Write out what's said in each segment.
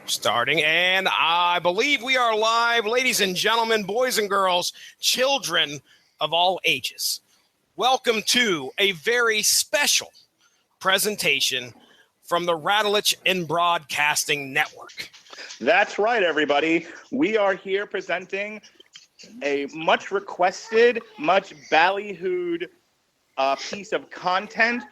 Starting, and I believe we are live, ladies and gentlemen, boys and girls, children of all ages. Welcome to a very special presentation from the Radulich and Broadcasting Network. That's right, everybody. We are here presenting a much requested, much ballyhooed piece of content.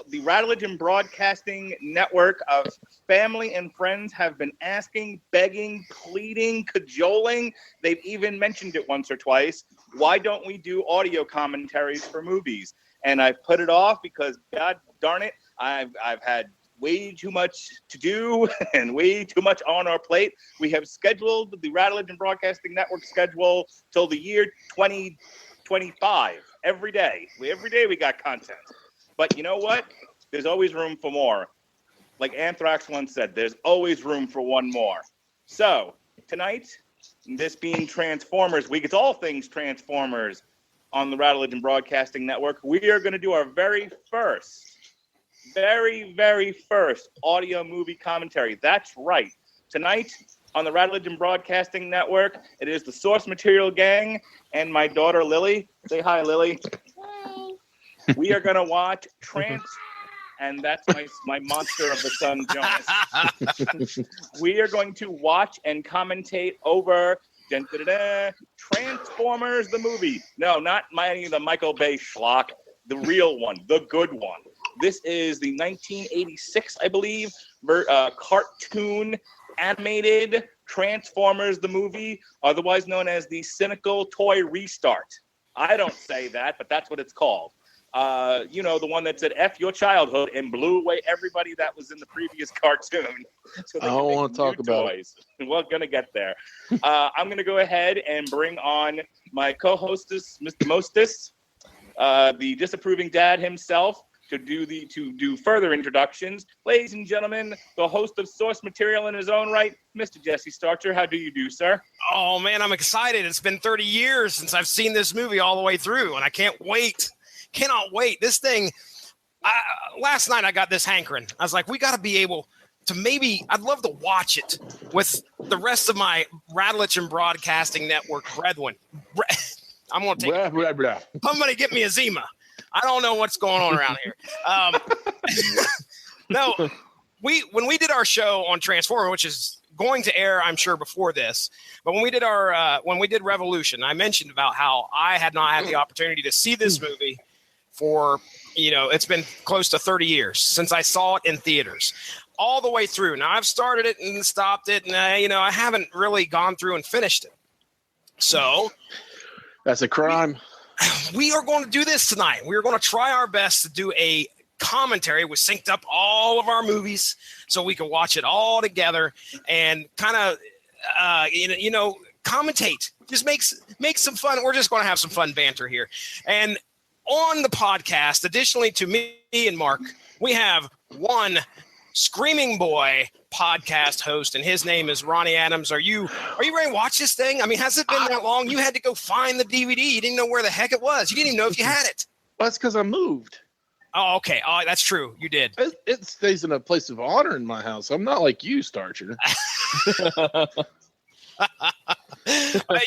The Radulich and Broadcasting Network of family and friends have been asking, begging, pleading, cajoling. They've even mentioned it once or twice. Why don't we do audio commentaries for movies? And I put it off because, God darn it, I've had way too much to do and way too much on our plate. We have scheduled the Radulich and Broadcasting Network schedule till the year 2025. Every day we got content. But you know what? There's always room for more. Like Anthrax once said, there's always room for one more. So tonight, this being Transformers Week, it's all things Transformers on the Radulich and Broadcasting Network. We are going to do our very first audio movie commentary. That's right. Tonight on the Radulich and Broadcasting Network, it is the Source Material Gang and my daughter Lily. Say hi, Lily. Hi. We are going to watch and that's my monster of the sun, Jonas. We are going to watch and commentate over Transformers the movie. No, not the Michael Bay schlock, the real one, the good one. This is the 1986, I believe, cartoon animated Transformers the movie, otherwise known as the Cynical Toy Restart. I don't say that, but that's what it's called. The one that said F your childhood and blew away everybody that was in the previous cartoon. So I don't want to talk about it. We're going to get there. I'm going to go ahead and bring on my co-hostess, Mr. Mostis, the disapproving dad himself, to do further introductions. Ladies and gentlemen, the host of Source Material in his own right, Mr. Jesse Starcher. How do you do, sir? Oh, man, I'm excited. It's been 30 years since I've seen this movie all the way through, and I can't wait. Cannot wait. This thing, last night I got this hankering. I was like, we got to be able to I'd love to watch it with the rest of my Radulich and Broadcasting Network brethren. I'm going to take somebody get me a Zima. I don't know what's going on around here. No, when we did our show on Transformer, which is going to air, I'm sure, before this, but when we did Revolution, I mentioned about how I had not had the opportunity to see this movie for, it's been close to 30 years since I saw it in theaters, all the way through. Now I've started it and stopped it, and I haven't really gone through and finished it. So that's a crime. We are going to do this tonight. We are going to try our best to do a commentary. We synced up all of our movies so we can watch it all together and kind of, commentate. Just make some fun. We're just going to have some fun banter here. And on the podcast, additionally to me and Mark, we have one Screaming Boy podcast host, and his name is Ronnie Adams. Are you ready to watch this thing? I mean, has it been that long? You had to go find the DVD. You didn't know where the heck it was. You didn't even know if you had it. Well, that's because I moved. Oh, okay. Oh, that's true. You did. It stays in a place of honor in my house. I'm not like you, Starcher.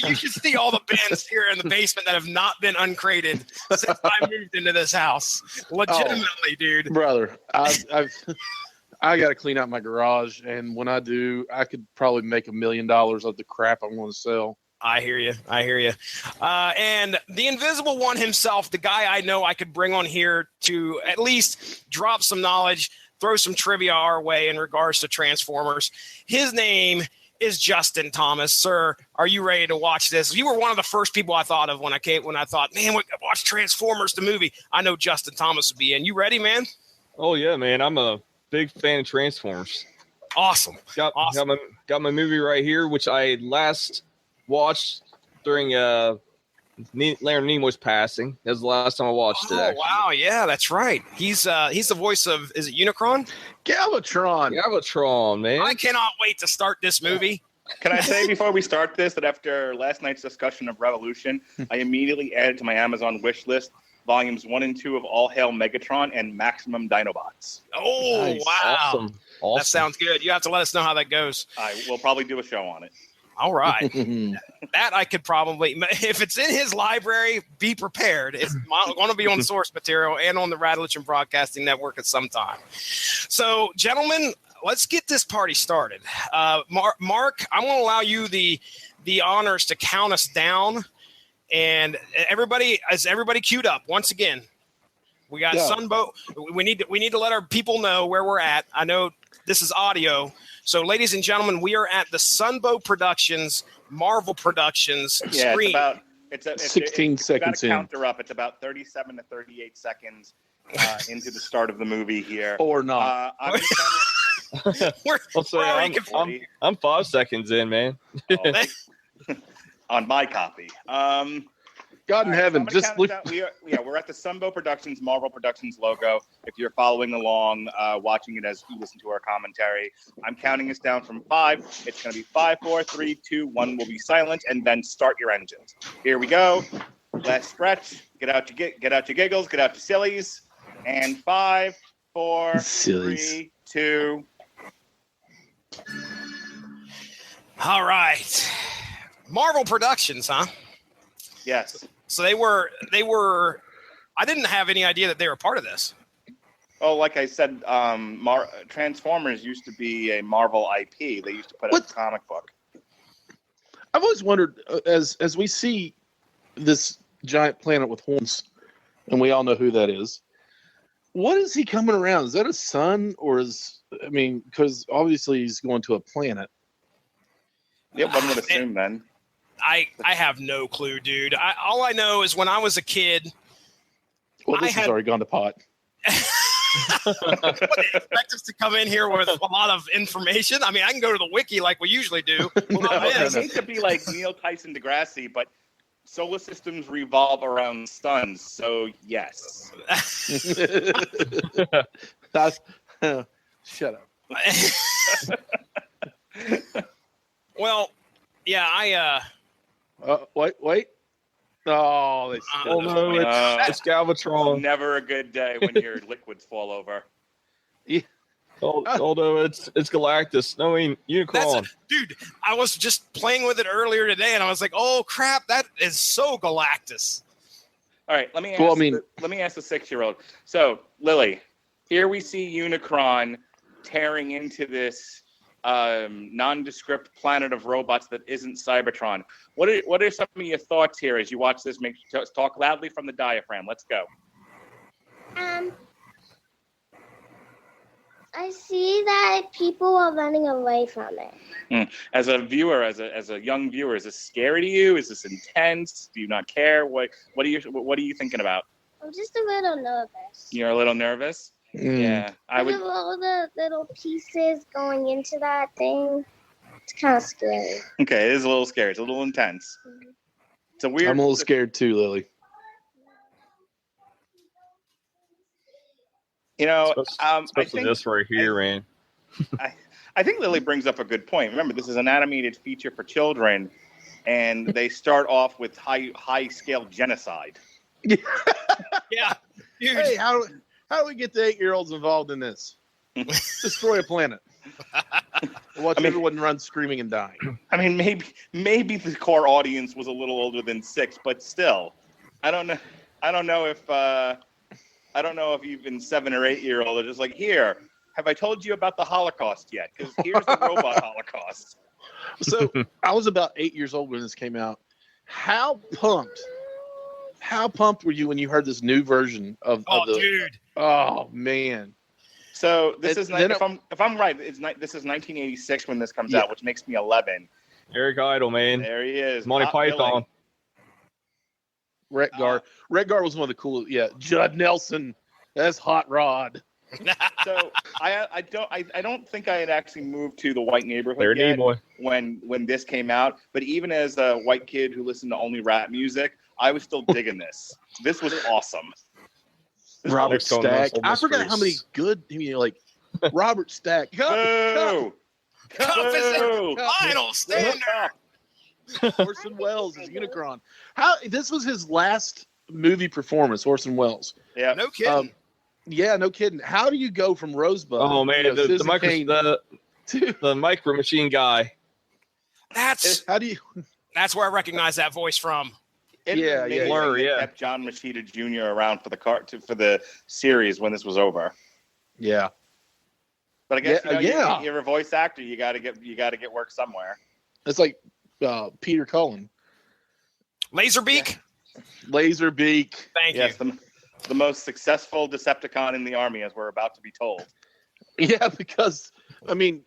You should see all the bands here in the basement that have not been uncrated since I moved into this house. Legitimately, dude. Brother, I got to clean out my garage, and when I do, I could probably make $1 million of the crap I'm going to sell. I hear you. And the Invisible One himself, the guy I know I could bring on here to at least drop some knowledge, throw some trivia our way in regards to Transformers. His name is Justin Thomas. Sir, are you ready to watch this? You were one of the first people I thought of when I thought, man, we watch Transformers the movie. I know Justin Thomas would be in. You ready, man? Oh yeah, man. I'm a big fan of Transformers. Awesome. Got my movie right here, which I last watched during Leonard Nimoy's passing. That was the last time I watched it. Actually. Wow, yeah, that's right. He's the voice of, is it Unicron? Galvatron, man. I cannot wait to start this movie. Can I say before we start this that after last night's discussion of Revolution, I immediately added to my Amazon wish list volumes 1 and 2 of All Hail Megatron and Maximum Dinobots. Oh, nice. wow. Awesome. Awesome. That sounds good. You have to let us know how that goes. I will probably do a show on it. All right. That I could probably, if it's in his library, be prepared. It's going to be on source material and on the Radulich and Broadcasting Network at some time. So, gentlemen, let's get this party started. Mark, I'm going to allow you the honors to count us down. And everybody queued up once again? We got Sunbow. We need to let our people know where we're at. I know this is audio. So, ladies and gentlemen, we are at the Sunbow Productions, Marvel Productions screen. It's 16 seconds in. Counter up. It's about 37 to 38 seconds into the start of the movie here. Or not. I'm I'm 5 seconds in, man. On my copy. God in heaven, just look. We're at the Sunbow Productions, Marvel Productions logo. If you're following along, watching it as you listen to our commentary, I'm counting us down from 5. It's going to be 5, 4, 3, 2, 1. We'll be silent, and then start your engines. Here we go. Last stretch. Get out your giggles. Get out your sillies. And 5, 4, 3, 2. All right. Marvel Productions, huh? Yes. So they were. I didn't have any idea that they were part of this. Oh, like I said, Transformers used to be a Marvel IP. They used to put out a comic book. I've always wondered, as we see this giant planet with horns, and we all know who that is. What is he coming around? Is that a sun, or because obviously he's going to a planet. Yep, one would assume then. I have no clue, dude. All I know is when I was a kid. Well, this has already gone to pot. What, they expect us to come in here with a lot of information? I mean, I can go to the wiki like we usually do. I hate to be like Neil Tyson deGrasse, but solar systems revolve around suns, so yes. Shut up. Well, yeah, wait. Oh, no, it's Galvatron. Never a good day when your liquids fall over. Yeah. Although it's Galactus. No, I mean Unicron. Dude, I was just playing with it earlier today, and I was like, "Oh crap, that is so Galactus." All right, let me ask the 6-year-old. So, Lily, here we see Unicron tearing into this nondescript planet of robots that isn't Cybertron. What are some of your thoughts here as you watch this? Talk loudly from the diaphragm. Let's go. I see that people are running away from it. As a viewer, as a young viewer, is this scary to you? Is this intense? Do you not care? What are you thinking about? I'm just a little nervous. You're a little nervous? Yeah, I would. All the little pieces going into that thing. It's kind of scary. Okay, it is a little scary. It's a little intense. It's a weird. I'm a little scared too, Lily. You know, especially this right here, man. I think Lily brings up a good point. Remember, this is an animated feature for children, and they start off with high scale genocide. Yeah, dude. Hey, how do we get the 8-year-olds involved in this? Destroy a planet. Watch everyone run screaming and dying. I mean, maybe the core audience was a little older than 6, but still, I don't know if even 7 or 8-year-old are just like, here, have I told you about the Holocaust yet? Because here's the robot Holocaust. So I was about 8 years old when this came out. How pumped were you when you heard this new version of the? Dude! Oh man! So this is if I'm right, this is 1986 when this comes out, which makes me 11. Eric Idle, man. There he is. Monty Python. Redgar was one of the coolest. Yeah, Judd Nelson. That's Hot Rod. So I don't think I had actually moved to the white neighborhood yet when this came out. But even as a white kid who listened to only rap music, I was still digging this. This was awesome. Robert Stack. I forgot how many good. Robert Stack. Cuff is the final standard. Orson Welles is Unicron. This was his last movie performance. Orson Welles. Yeah, no kidding. Yeah, no kidding. How do you go from Rosebud? Oh man, you know, the micro machine guy. That's how do you? That's where I recognize that voice from. Yeah. Blur, They yeah. kept John Machida Jr. around for the series when this was over. Yeah. But I guess yeah. you're a voice actor. You got to get work somewhere. It's like Peter Cullen. Laserbeak. Yeah. Laserbeak. Thank you. Yes, the most successful Decepticon in the army, as we're about to be told. Yeah, because I mean,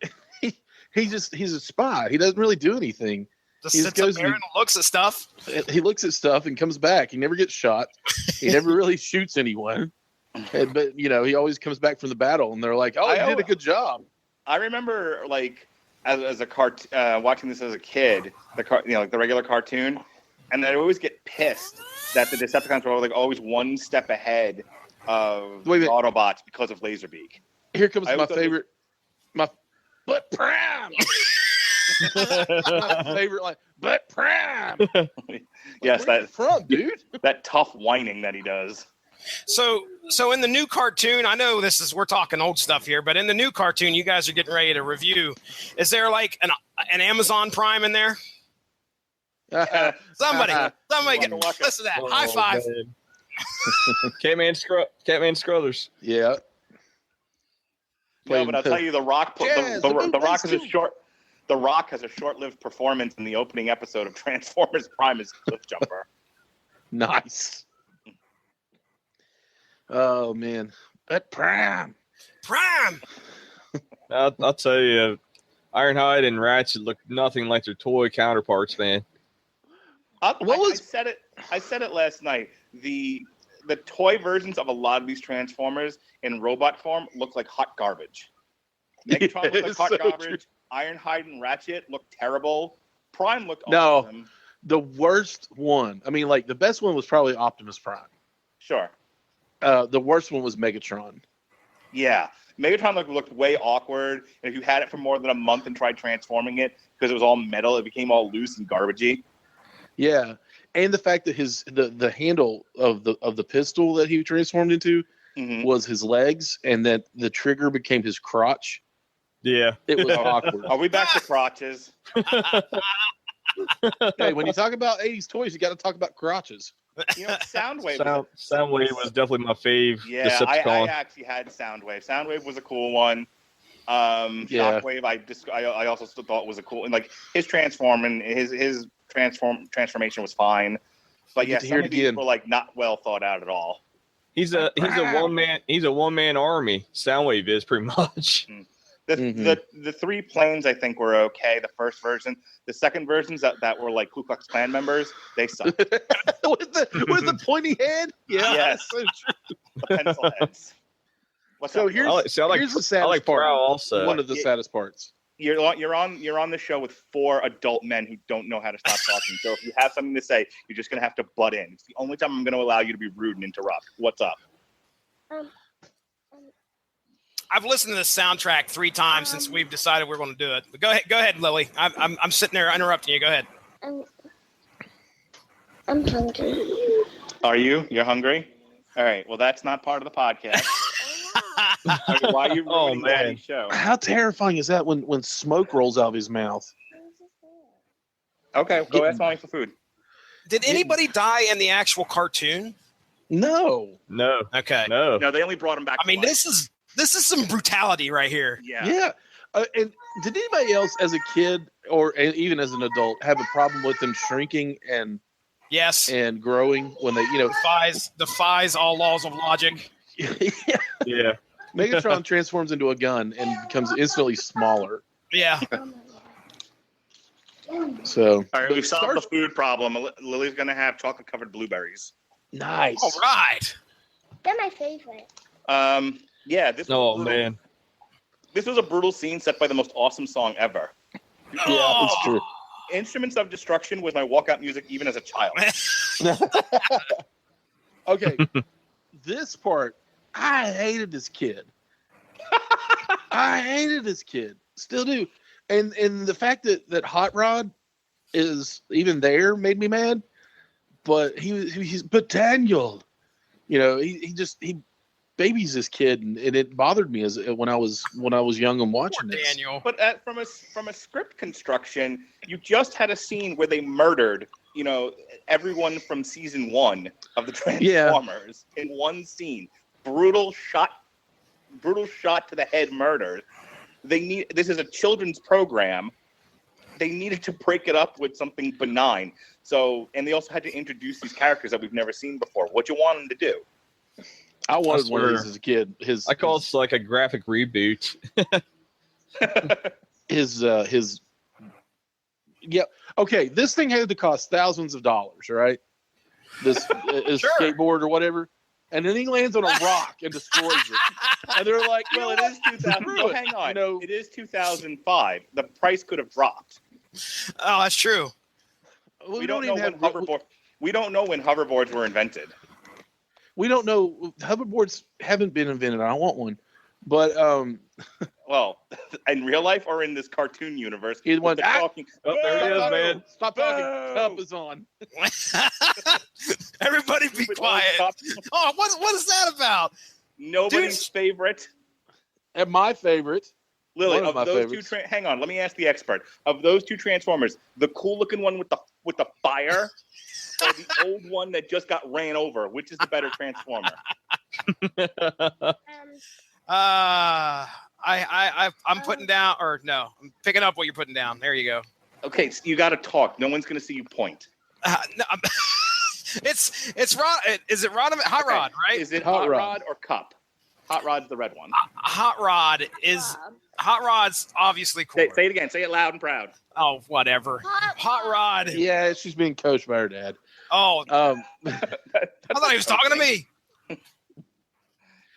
he's a spy. He doesn't really do anything. Just sits up there and looks at stuff. He looks at stuff and comes back. He never gets shot. He never really shoots anyone. But he always comes back from the battle, and they're like, "Oh, you did a good job." I remember, like, as a watching this as a kid, like the regular cartoon, and I'd always get pissed that the Decepticons were like always one step ahead of the Autobots because of Laserbeak. Here comes my favorite, but Prime. My favorite line, but Prime. Yes, where you from, dude? That tough whining that he does. So in the new cartoon, I know we're talking old stuff here, but in the new cartoon you guys are getting ready to review, is there like an Amazon Prime in there? Somebody get listen to that. High five. Catman Scruthers. Yeah. No, but I'll tell you, The Rock has a short-lived performance in the opening episode of Transformers Prime as Cliffjumper. Nice. Oh man, that Prime. I'll tell you, Ironhide and Ratchet look nothing like their toy counterparts, man. I said it last night. The toy versions of a lot of these Transformers in robot form look like hot garbage. Megatron looked like hot garbage. True. Ironhide and Ratchet looked terrible. Prime looked awesome. The worst one. I mean, like the best one was probably Optimus Prime. Sure. The worst one was Megatron. Yeah. Megatron looked way awkward. And if you had it for more than a month and tried transforming it because it was all metal, it became all loose and garbagey. Yeah. And the fact that the handle of the pistol that he transformed into was his legs, and that the trigger became his crotch. Yeah. It was awkward. Are we back to crotches? Hey, when you talk about 80s toys, you got to talk about crotches. Soundwave. Soundwave was definitely my fave. Yeah, I actually had Soundwave. Soundwave was a cool one. Shockwave, I also still thought was a cool, and like his his transformation was fine. But yeah, some of these were like not well thought out at all. He's a one man army. Soundwave is pretty much. The three planes I think were okay. The first version, the second versions that were like Ku Klux Klan members, they sucked. with the pointy head, yeah, yes, so true. The pencil heads. Here's the saddest part. Also, one of the saddest parts. You're on the show with four adult men who don't know how to stop talking. So if you have something to say, you're just gonna have to butt in. It's the only time I'm gonna allow you to be rude and interrupt. What's up? I've listened to this soundtrack 3 times since we've decided we're going to do it. But go ahead, Lily. I'm sitting there interrupting you. Go ahead. I'm hungry. Are you? You're hungry? All right. Well, that's not part of the podcast. Okay, why are you ruining Daddy's show? How terrifying is that when smoke rolls out of his mouth? Okay, go ask Mommy for food. Did anybody die in the actual cartoon? No. Okay. No, they only brought him back. I mean, this is some brutality right here. Yeah. And did anybody else as a kid or even as an adult have a problem with them shrinking and growing when they defies all laws of logic? Yeah. Megatron transforms into a gun and becomes instantly smaller. Yeah. So all right, we've solved the food problem. Lily's gonna have chocolate covered blueberries. Nice. All right. They're my favorite. Yeah. This was a brutal scene set by the most awesome song ever. Yeah, that's true. Instruments of Destruction was my walkout music even as a child. Okay. This part, I hated this kid. Still do. And the fact that Hot Rod is even there made me mad. But he's but Daniel, he baby's this kid, and it bothered me when I was young and watching Poor this. Daniel. But from a script construction, you just had a scene where they murdered, everyone from season 1 of the Transformers in one scene. Brutal shot to the head murder. This is a children's program. They needed to break it up with something benign. So, and they also had to introduce these characters that we've never seen before. What you want them to do? I wanted one of these as a kid. I call it like a graphic reboot. Yeah. Okay, this thing had to cost thousands of dollars, right? This Sure. skateboard or whatever. And then he lands on a rock and destroys it. And they're like, Well, it is 2000. Screw Well, it. hang on. You know- It is 2005. The price could have dropped. Oh, that's true. We don't know when hoverboards were invented. We don't know. Hoverboards haven't been invented. I want one. But Well, in real life or in this cartoon universe? He went, with the talking. Oh, there it is, man. Stop talking. Boo! Cup is on. Everybody be With quiet. all Oh, what is that about? Nobody's Dude. favorite. And my favorite. Lily, One of of my those favorites. two, hang on. Let me ask the expert. Of those two Transformers, the cool-looking one with the fire, or the old one that just got ran over? Which is the better Transformer? I'm putting down, or no, I'm picking up what you're putting down. There you go. Okay, so you got to talk. No one's going to see you point. No, it's Rod. Is it Hot Okay. Rod, right? Is it Hot Hot Rod. Rod or Cup? Hot Rod's the red one. Hot Rod is Hot Rod's obviously cool. Say it again. Say it loud and proud. Oh, whatever. Hot Rod. Yeah, she's being coached by her dad. Oh, I thought he was talking to me.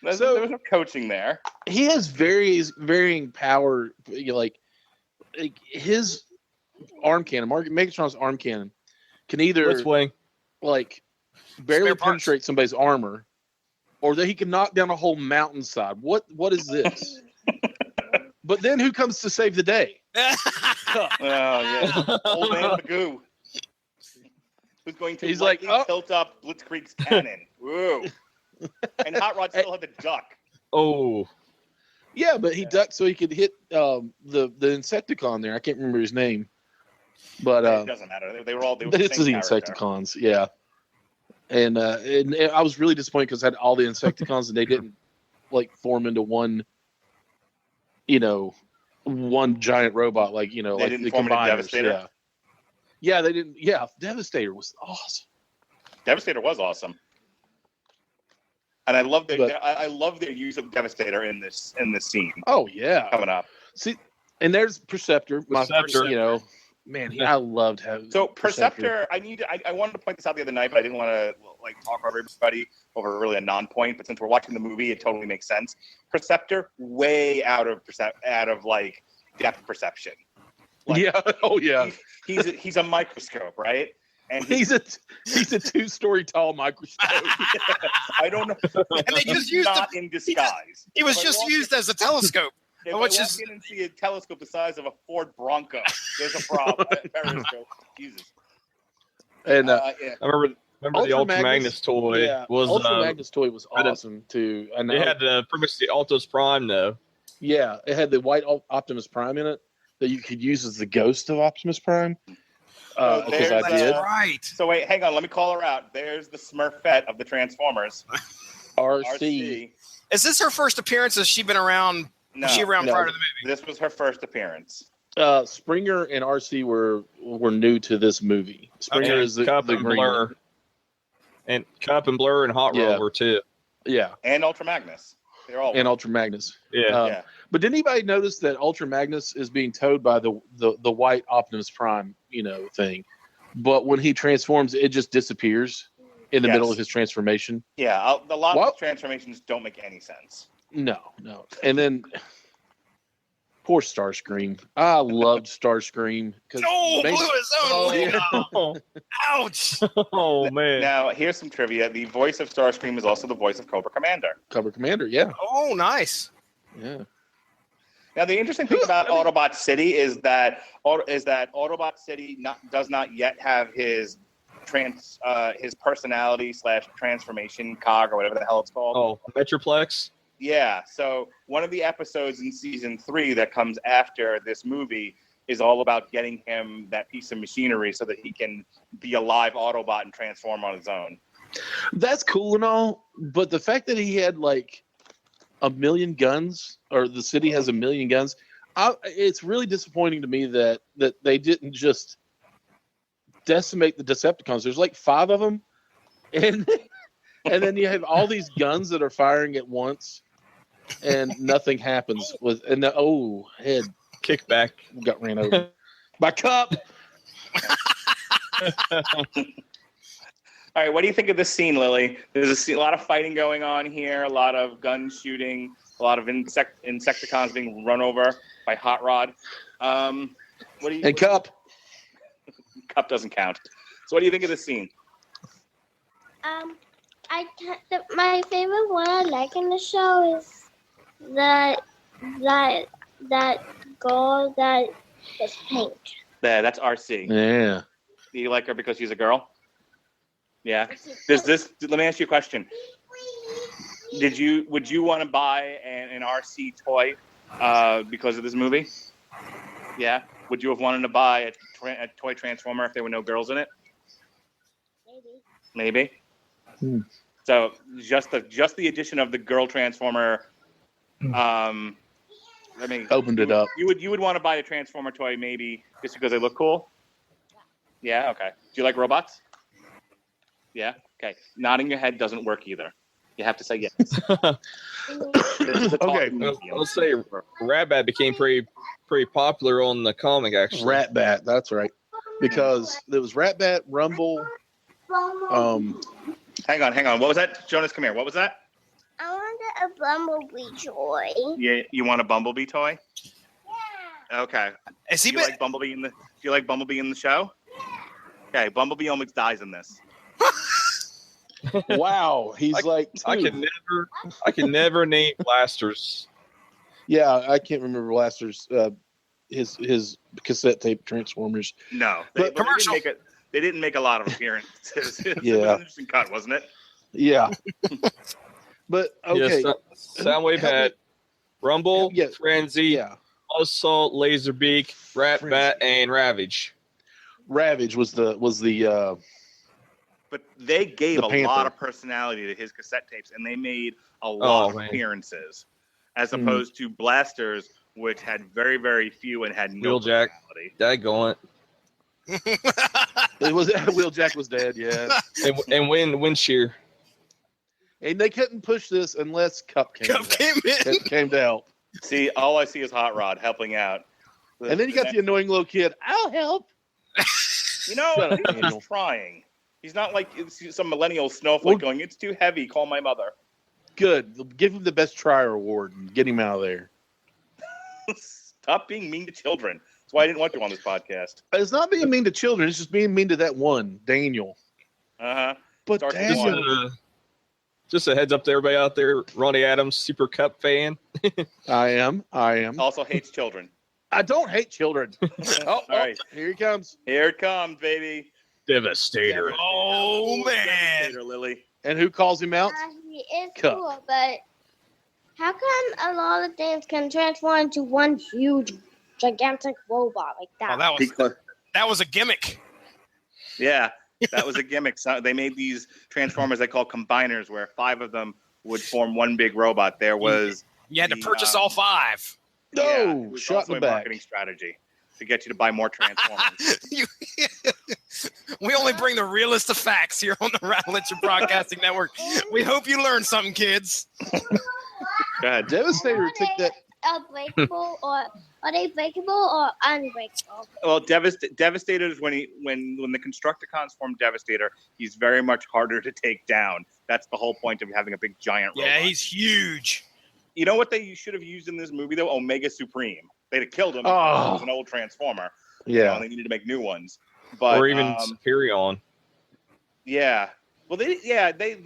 There was no coaching there. He has varying power. Like his arm cannon, Megatron's arm cannon, can either Let's wing. like barely Spare parts. penetrate somebody's armor, or that he can knock down a whole mountainside. What is this? But then who comes to save the day? Oh yeah, old man Magoo. Who's going to He's like, lightly oh. tilt up Blitzkrieg's cannon? Whoa! And Hot Rod still had to duck. Oh, Yeah, but he ducked so he could hit the Insecticon there. I can't remember his name, but It doesn't matter. They were all. They were this is the same character. Insecticons. Yeah, and I was really disappointed because I had all the Insecticons and they didn't like form into one. One giant robot, like They like didn't the form into combiners. Devastator? Yeah, they didn't. Yeah, Devastator was awesome. Devastator was awesome, and I love their But- I love their use of Devastator in this scene Oh yeah. coming up. See, and there's Perceptor. My Perceptor. man, I loved having. So Perceptor, I wanted to point this out the other night, but I didn't want to talk over everybody over really a non-point. But since we're watching the movie, it totally makes sense. Perceptor, way out of depth perception. Like, Yeah. Oh yeah. He's a microscope, right? And He's a 2-story tall microscope. I don't know. And they just used not in disguise. He was If I just walk used as a telescope. If I which walk is- in and see a telescope the size of a Ford Bronco, there's a problem. Periscope. Jesus. And Yeah. I remember the Ultra Ultra Magnus- Magnus toy yeah, was Ultra Magnus toy was had a- awesome too. And it had pretty much the Altos Prime though. yeah, it had the white Optimus Prime in it that you could use as the ghost of Optimus Prime. Because I there's, did. Right. So wait, hang on. Let me call her out. There's the Smurfette of the Transformers. RC. Is this her first appearance? Has she been around? No, Was she around no. prior to the movie? this was her first appearance. Springer and RC were new to this movie. Springer Okay. is the Cup and green Blur. one. And Cup and Blur and Hot Rod Yeah. were too. Yeah, And Ultra Magnus. They're all. and Ultra Magnus. Yeah. yeah. But did anybody notice that Ultra Magnus is being towed by the white Optimus Prime, thing? But when he transforms, it just disappears in the Yes. middle of his transformation. Yeah. A lot What? of transformations don't make any sense. No. And then poor Starscream. I loved Starscream. Oh, blew his own Oh, lid yeah. out. Oh, Ouch. oh man. Now, here's some trivia. The voice of Starscream is also the voice of Cobra Commander. Cover Commander, yeah. Oh, nice. Yeah. Now, the interesting thing about Autobot City is that Autobot City does not yet have his his personality / transformation cog or whatever the hell it's called. Oh, Metroplex. Yeah. So one of the episodes in season 3 that comes after this movie is all about getting him that piece of machinery so that he can be a live Autobot and transform on his own. That's cool and all, but the fact that he had like 1 million guns, or the city has 1 million guns, it's really disappointing to me that they didn't just decimate the Decepticons. There's like 5 of them, and then you have all these guns that are firing at once, and nothing happens with. And head Kickback. got ran over. My cup. All right, what do you think of this scene, Lily? There's a lot of fighting going on here, a lot of gun shooting, a lot of Insecticons being run over by Hot Rod. What do you? And Cup. Cup doesn't count. So what do you think of this scene? My favorite one I like in the show is that girl that is pink. Yeah, that's RC. Yeah. Do you like her because she's a girl? Yeah. Let me ask you a question. Would you want to buy an RC toy because of this movie? Yeah. Would you have wanted to buy a toy Transformer if there were no girls in it? Maybe. So just the addition of the girl Transformer. Opened it up. You would want to buy a Transformer toy maybe just because they look cool? Yeah, okay. Do you like robots? Yeah? Okay. Nodding your head doesn't work either. You have to say yes. Okay. I'll say Ratbat became pretty popular on the comic, actually. Ratbat, that's right. Because there was Ratbat, Rumble. Hang on. What was that? Jonas, come here. What was that? I wanted a bumblebee toy. Yeah, you want a Bumblebee toy? Yeah. Okay. Is he Do you like Bumblebee in the show? Okay, Bumblebee almost dies in this. Wow, he's like two. I can never name blasters. Yeah, I can't remember Blaster's his cassette tape Transformers. No, But commercial. They didn't make a lot of appearances. It was Yeah. an interesting cut, wasn't it? Yeah. But okay. Yes, Soundwave had Rumble, Yeah. Frenzy, Yeah. Assault, Laserbeak, Ratbat, and Ravage. Ravage was the But they gave The a Panther. lot of personality to his cassette tapes, and they made a lot of man. appearances, as opposed to Blasters, which had very, very few and had no Wheeljack. personality. Daggone it was Wheeljack was dead, yeah. it. And Wind Shear. And they couldn't push this unless Cup came to help. See, all I see is Hot Rod helping out. And then you got the annoying little kid, I'll help. You know, Shut I up, think he's Daniel. trying. He's not like some millennial snowflake Well- going, it's too heavy, call my mother. Good. Give him the best trier award and get him out of there. Stop being mean to children. That's why I didn't want you on this podcast. It's not being mean to children, it's just being mean to that one, Daniel. Uh-huh. But Starts with Daniel, one. Just a heads up to everybody out there. Ronnie Adams, Super Cup fan. I am. Also hates children. I don't hate children. All right. Here he comes. Here it comes, baby. Devastator. Oh, man. Devastator, Lily. And who calls him out? He is Cup. cool, but how come a lot of things can transform into one huge, gigantic robot like that? Oh, that was a gimmick. Yeah, that was a gimmick. So they made these Transformers they call combiners, where 5 of them would form one big robot. There was You had to The, purchase all 5. No, it was shot also in the a back. marketing strategy to get you to buy more Transformers. We only bring the realest of facts here on the Radulich Broadcasting Network. We hope you learned something, kids. Go ahead. Devastator took that. Breakable or are they breakable or unbreakable? Well, Devastator is when the Constructicons form Devastator, he's very much harder to take down. That's the whole point of having a big giant robot. Yeah, he's huge. You know what they should have used in this movie though? Omega Supreme. They'd have killed him. Oh. Because he was an old Transformer. You know, Yeah. and they needed to make new ones. But or even Superion. yeah. Well, they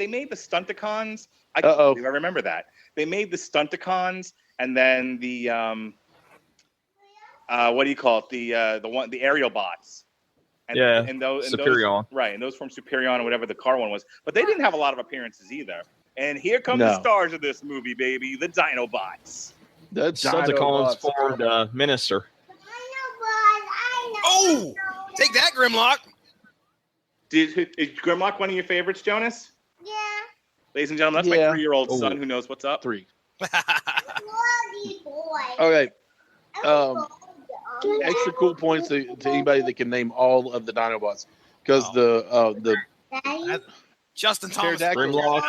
made the Stunticons. I Uh-oh. remember that. They made the Stunticons, and then the what do you call it? The aerial bots. And, Yeah, and those Superion. right, and those from Superion or whatever the car one was. But they didn't have a lot of appearances either. And here come the stars of this movie, baby, the Dinobots. The Decepticons formed Minister. Oh, take that, Grimlock. Is Grimlock one of your favorites, Jonas? Yeah. Ladies and gentlemen, that's my 3-year-old son who knows what's up. 3. Bloody boy. Okay. Extra cool points to anybody that can name all of the Dinobots, because the Justin Thomas. Grimlock.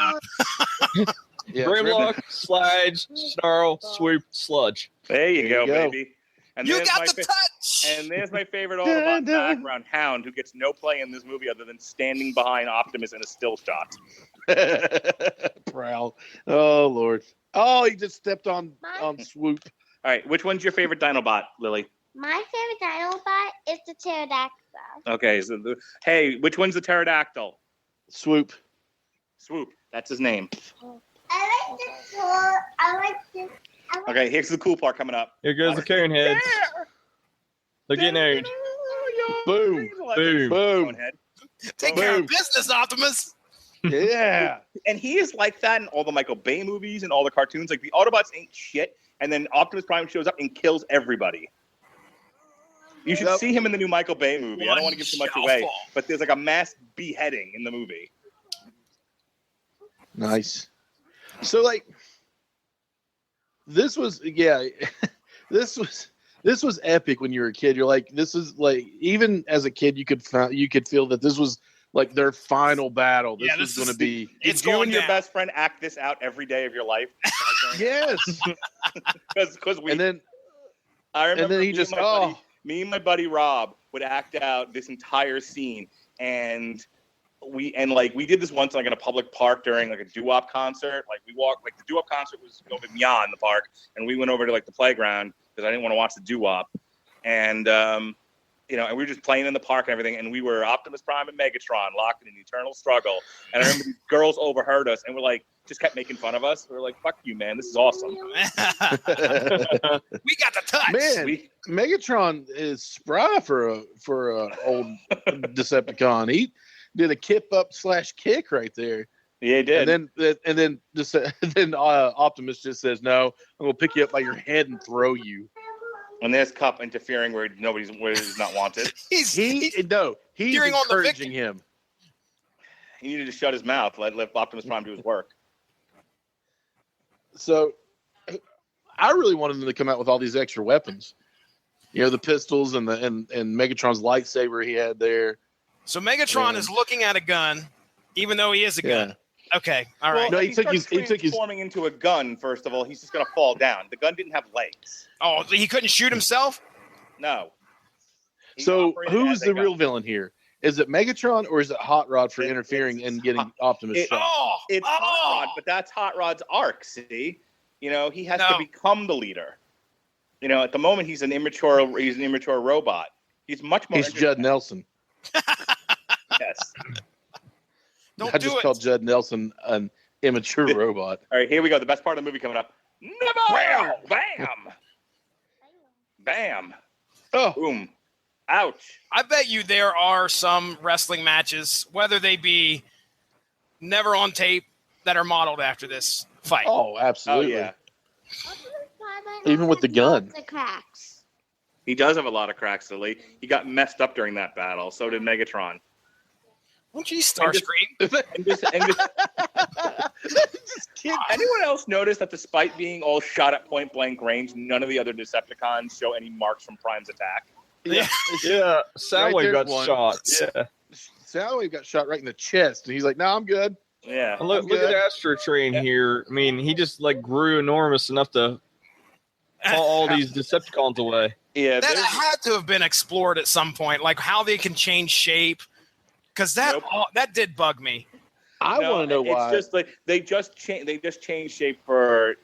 yeah, Grimlock, Sludge, Snarl, Swoop, Sludge. There you go, baby. And You got the touch. And there's my favorite Autobot background, Hound, who gets no play in this movie other than standing behind Optimus in a still shot. Prowl. Oh Lord. Oh, he just stepped on Swoop. All right, which one's your favorite Dinobot, Lily? My favorite Dinobot is the pterodactyl. Okay, so hey, which one's the pterodactyl? Swoop. Swoop. That's his name. I like the tour. I like the. Okay, here's the cool part coming up. Here goes the cone heads. They're getting aired. Boom. Boom. Boom. Take care of business, Optimus. Yeah. And he is like that in all the Michael Bay movies and all the cartoons. Like, the Autobots ain't shit, and then Optimus Prime shows up and kills everybody. You should see him in the new Michael Bay movie. I don't want to give too much away, but there's like a mass beheading in the movie. Nice. So, like, this was this was epic when you were a kid. You're like, this is like, even as a kid, you could feel that this was like their final battle. This was going to be. Did you and your best friend act this out every day of your life? Yes. Because we. And then I remember. And then he just me and my buddy Rob would act out this entire scene, and we did this once like in a public park during like a doo-wop concert. Like, we walked, like, the doo-wop concert was over beyond the park, and we went over to like the playground because I didn't want to watch the doo-wop, and and we were just playing in the park and everything, and we were Optimus Prime and Megatron locked in an eternal struggle. And I remember these girls overheard us and were like, just kept making fun of us. We were like, "Fuck you, man! This is awesome." We got the touch. Man, Megatron is spry for a old Decepticon. He did a kip up / kick right there. Yeah, he did. And then Optimus just says, "No, I'm gonna pick you up by your head and throw you." And there's Cup interfering where he's not wanted. He's steering on the encouraging him. He needed to shut his mouth, let Optimus Prime do his work. So, I really wanted them to come out with all these extra weapons. The pistols and Megatron's lightsaber he had there. So Megatron is looking at a gun, even though he is a gun. Okay, all right. Well, he took his transforming into a gun. First of all, he's just gonna fall down. The gun didn't have legs. Oh, he couldn't shoot himself? No. So who's the real villain here? Is it Megatron or is it Hot Rod for interfering and getting Optimus shot? It's Hot Rod, but that's Hot Rod's arc. See, he has to become the leader. At the moment he's an immature robot. He's much more. He's Judd Nelson. Yes. I just called Judd Nelson an immature robot. All right, here we go. The best part of the movie coming up. Never! Bam! Bam! Oh. Boom! Ouch! I bet you there are some wrestling matches, whether they be never on tape, that are modeled after this fight. Oh, absolutely. Oh, yeah. Even with the gun. The cracks. He does have a lot of cracks, Lily. He got messed up during that battle. So did Megatron. Won't you Starscream? Anyone else notice that despite being all shot at point blank range, none of the other Decepticons show any marks from Prime's attack? Yeah. Soundwave got shot. Yeah. Soundwave got shot right in the chest, and he's like, "No, I'm good." Yeah. Look at Astro Train here. I mean, he just grew enormous enough to haul all these Decepticons away. Yeah. That had to have been explored at some point, like how they can change shape. Because that did bug me. I want to know why. It's just like they just changed shape for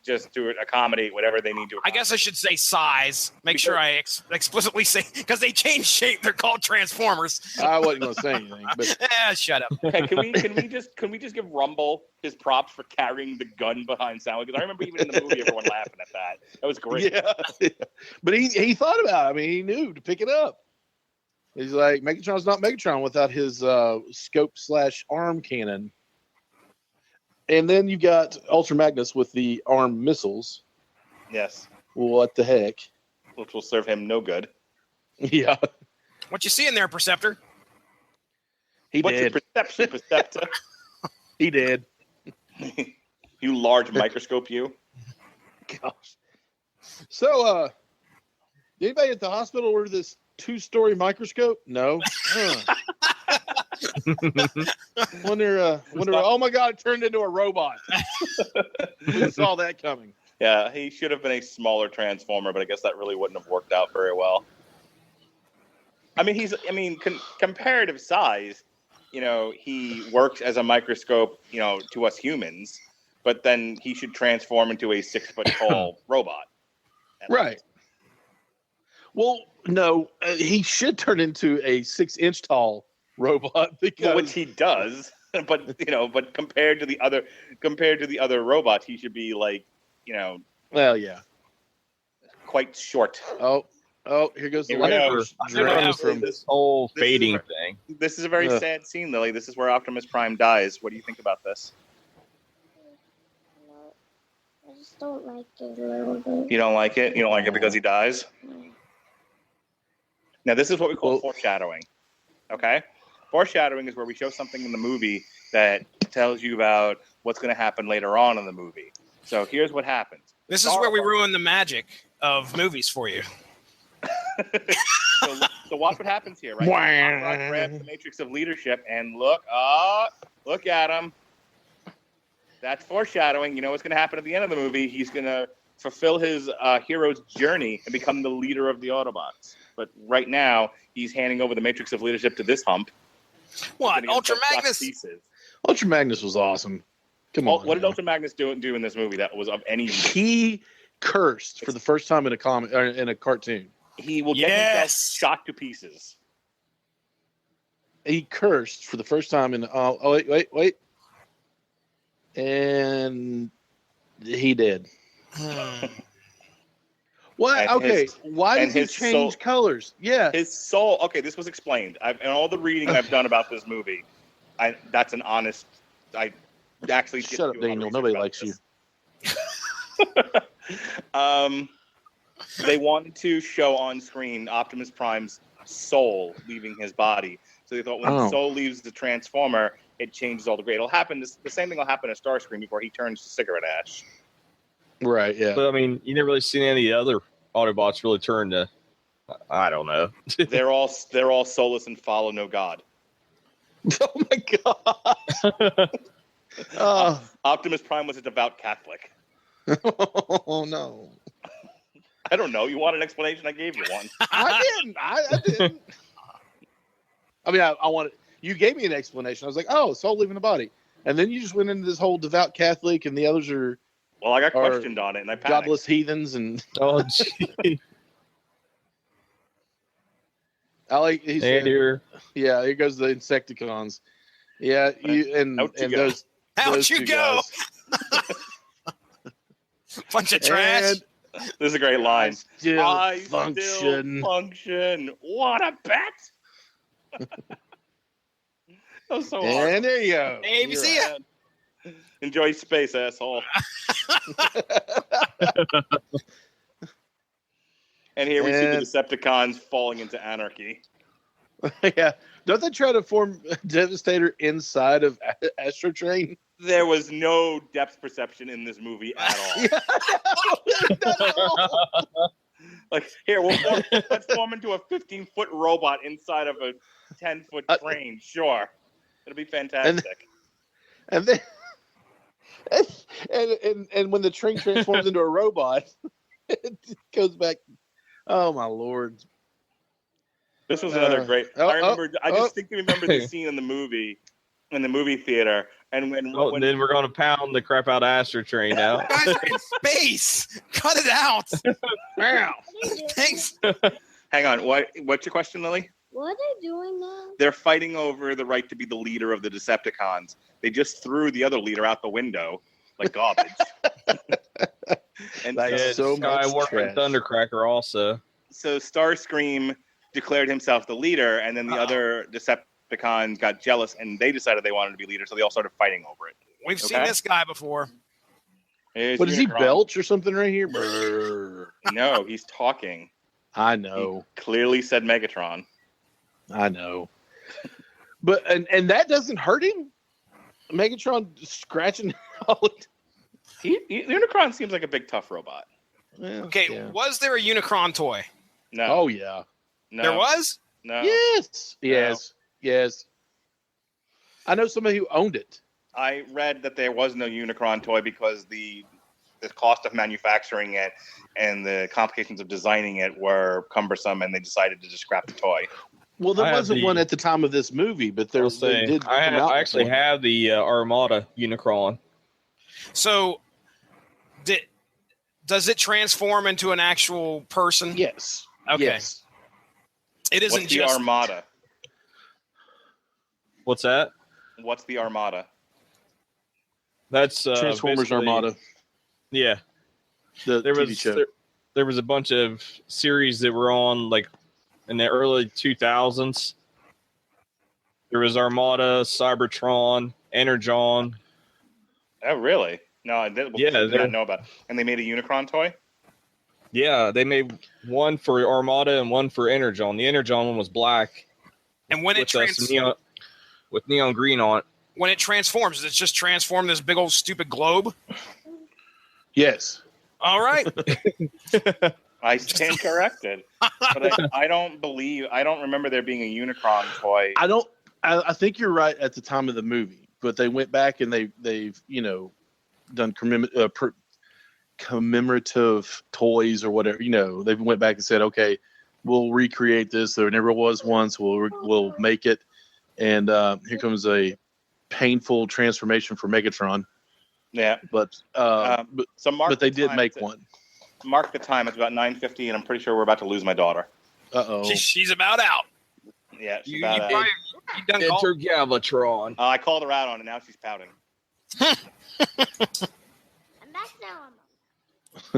just to accommodate whatever they need to. I guess I should say size. Make sure I explicitly say, because they change shape. They're called Transformers. I wasn't going to say anything, but shut up. Okay, can we just give Rumble his props for carrying the gun behind Soundwave? Because I remember even in the movie everyone laughing at that. That was great. Yeah. But he thought about it. I mean, he knew to pick it up. He's like, Megatron's not Megatron without his scope/arm cannon. And then you got Ultra Magnus with the arm missiles. Yes. What the heck? Which will serve him no good. Yeah. What you see in there, Perceptor? What's your perception, Perceptor? He did. You large microscope, you. Gosh. So, did anybody at the hospital order this 2-story microscope? No. Wonder. Oh my God! It turned into a robot. Who saw that coming? Yeah, he should have been a smaller Transformer, but I guess that really wouldn't have worked out very well. I mean, comparative size, he works as a microscope, to us humans, but then he should transform into a 6-foot-tall robot. Right. Well, no, he should turn into a 6-inch-tall robot because which he does, but compared to the other robots, he should be like, well, yeah, quite short. Oh, here goes the from this whole fading thing. This is a very sad scene, Lily. This is where Optimus Prime dies. What do you think about this? I just don't like it a little bit. You don't like it? You don't like it because he dies? Now, this is what we call foreshadowing. Okay? Foreshadowing is where we show something in the movie that tells you about what's going to happen later on in the movie. So here's what happens. This is where we ruin the magic of movies for you. So watch what happens here, right? Rock grabs the Matrix of Leadership and look at him. That's foreshadowing. You know what's going to happen at the end of the movie? He's going to fulfill his hero's journey and become the leader of the Autobots. But right now, he's handing over the Matrix of Leadership to this hump. What? Ultra Magnus? Ultra Magnus was awesome. Come on. What did Ultra Magnus do in this movie that was of any use? He cursed for the first time in a comic or in a cartoon. He will get himself shot to pieces. He cursed for the first time in wait. And he did. What? Okay. Why did he change colors? Yeah. His soul. Okay, this was explained. In all the reading I've done about this movie, that's an honest. I actually shut up, Daniel. Nobody likes you. They wanted to show on screen Optimus Prime's soul leaving his body. So they thought when the soul leaves the Transformer, it changes all the gray. It'll happen. The same thing will happen to Starscream before he turns to cigarette ash. Right. Yeah. But I mean, you never really seen any of the other Autobots really turn to. I don't know. They're all soulless and follow no God. Oh my God. Optimus Prime was a devout Catholic. Oh no. I don't know. You want an explanation? I gave you one. I didn't. I didn't. I mean, I wanted. You gave me an explanation. I was like, "Oh, soul leaving the body," and then you just went into this whole devout Catholic, and the others are. Well, I got questioned on it, and I panicked. Godless heathens, and gee. I like. He said, here. Yeah, here goes the Insecticons. Yeah, those. How'd you go? Bunch of trash. This is a great line. I still function. What a bet! That was so hard. And there you go. Hey, see ya. Enjoy space, asshole. And here we see the Decepticons falling into anarchy. Yeah. Don't they try to form Devastator inside of Astro Train? There was no depth perception in this movie at all. Not at all. Like, here, let's form into a 15-foot robot inside of a 10-foot train. Sure. It'll be fantastic. And then, and when the train transforms into a robot, it goes back. Oh, my Lord. This was another great. I distinctly remember the scene in the movie theater, and when then we're going to pound the crap out of Astro Train now. Guys are in space. Cut it out. Wow. Thanks. Hang on. What's your question, Lily? What are they doing now? They're fighting over the right to be the leader of the Decepticons. They just threw the other leader out the window like garbage. And That's so much Skywalker trash. and Thundercracker also. So Starscream declared himself the leader, and then the other Decepticons got jealous, and they decided they wanted to be leader, so they all started fighting over it. We've seen this guy before. Here's What does he Unicron. belch or something right here? Brrr. No, he's talking. I He know. clearly said Megatron. I know. But and that doesn't hurt him? Megatron scratching all the Unicron seems like a big tough robot. yeah, Okay, yeah. was there a Unicron toy? No. Oh yeah. No. There was? No. Yes. I know somebody who owned it. I read that there was no Unicron toy because the cost of manufacturing it and the complications of designing it were cumbersome, and they decided to just scrap the toy. Well, there I have wasn't the- one at the time of this movie, but they did. I actually have the Armada Unicron. So, does it transform into an actual person? Yes. Okay. Yes. It isn't What's the just Armada? What's that? What's the Armada? That's Transformers basically- Armada. Yeah, The there TV was show. there was a bunch of series that were on like in the early 2000s. There was Armada, Cybertron, Energon. Oh, really? No, I did not know about it. And they made a Unicron toy? Yeah, they made one for Armada and one for Energon. The Energon one was black and when it with neon green on it. when it transforms, does it just transform this big old stupid globe? Yes. All right. I stand corrected. But I don't remember there being a Unicron toy. I think you're right at the time of the movie, but they went back and they've done commemorative toys or whatever. They went back and said, okay, we'll recreate this. There never was one, so we'll make it. And here comes a painful transformation for Megatron. Yeah. But they did make one. Mark the time. It's about 9:50, and I'm pretty sure we're about to lose my daughter. Uh-oh. She's about out. Yeah, she's You about out. done called- Enter Galvatron. I called her out on it, and now she's pouting. I'm back to normal.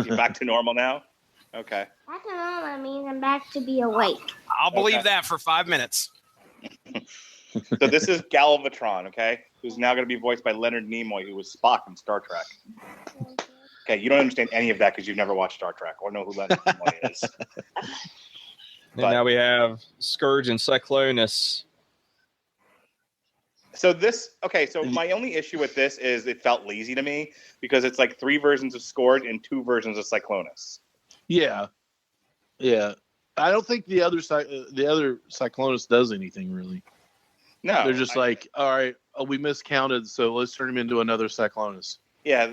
You're back to normal now? Okay. Back to normal means I'm back to be awake. I'll believe Okay. that for 5 minutes. So this is Galvatron, okay? Who's now going to be voiced by Leonard Nimoy, who was Spock in Star Trek. Okay, you don't understand any of that because you've never watched Star Trek or know who Leonard Nimoy is. And But- now we have Scourge and Cyclonus. So my only issue with this is it felt lazy to me because it's like 3 versions of Scourge and 2 versions of Cyclonus. Yeah. I don't think the other Cyclonus does anything really. No. They're just like, all right, we miscounted, so let's turn him into another Cyclonus. Yeah,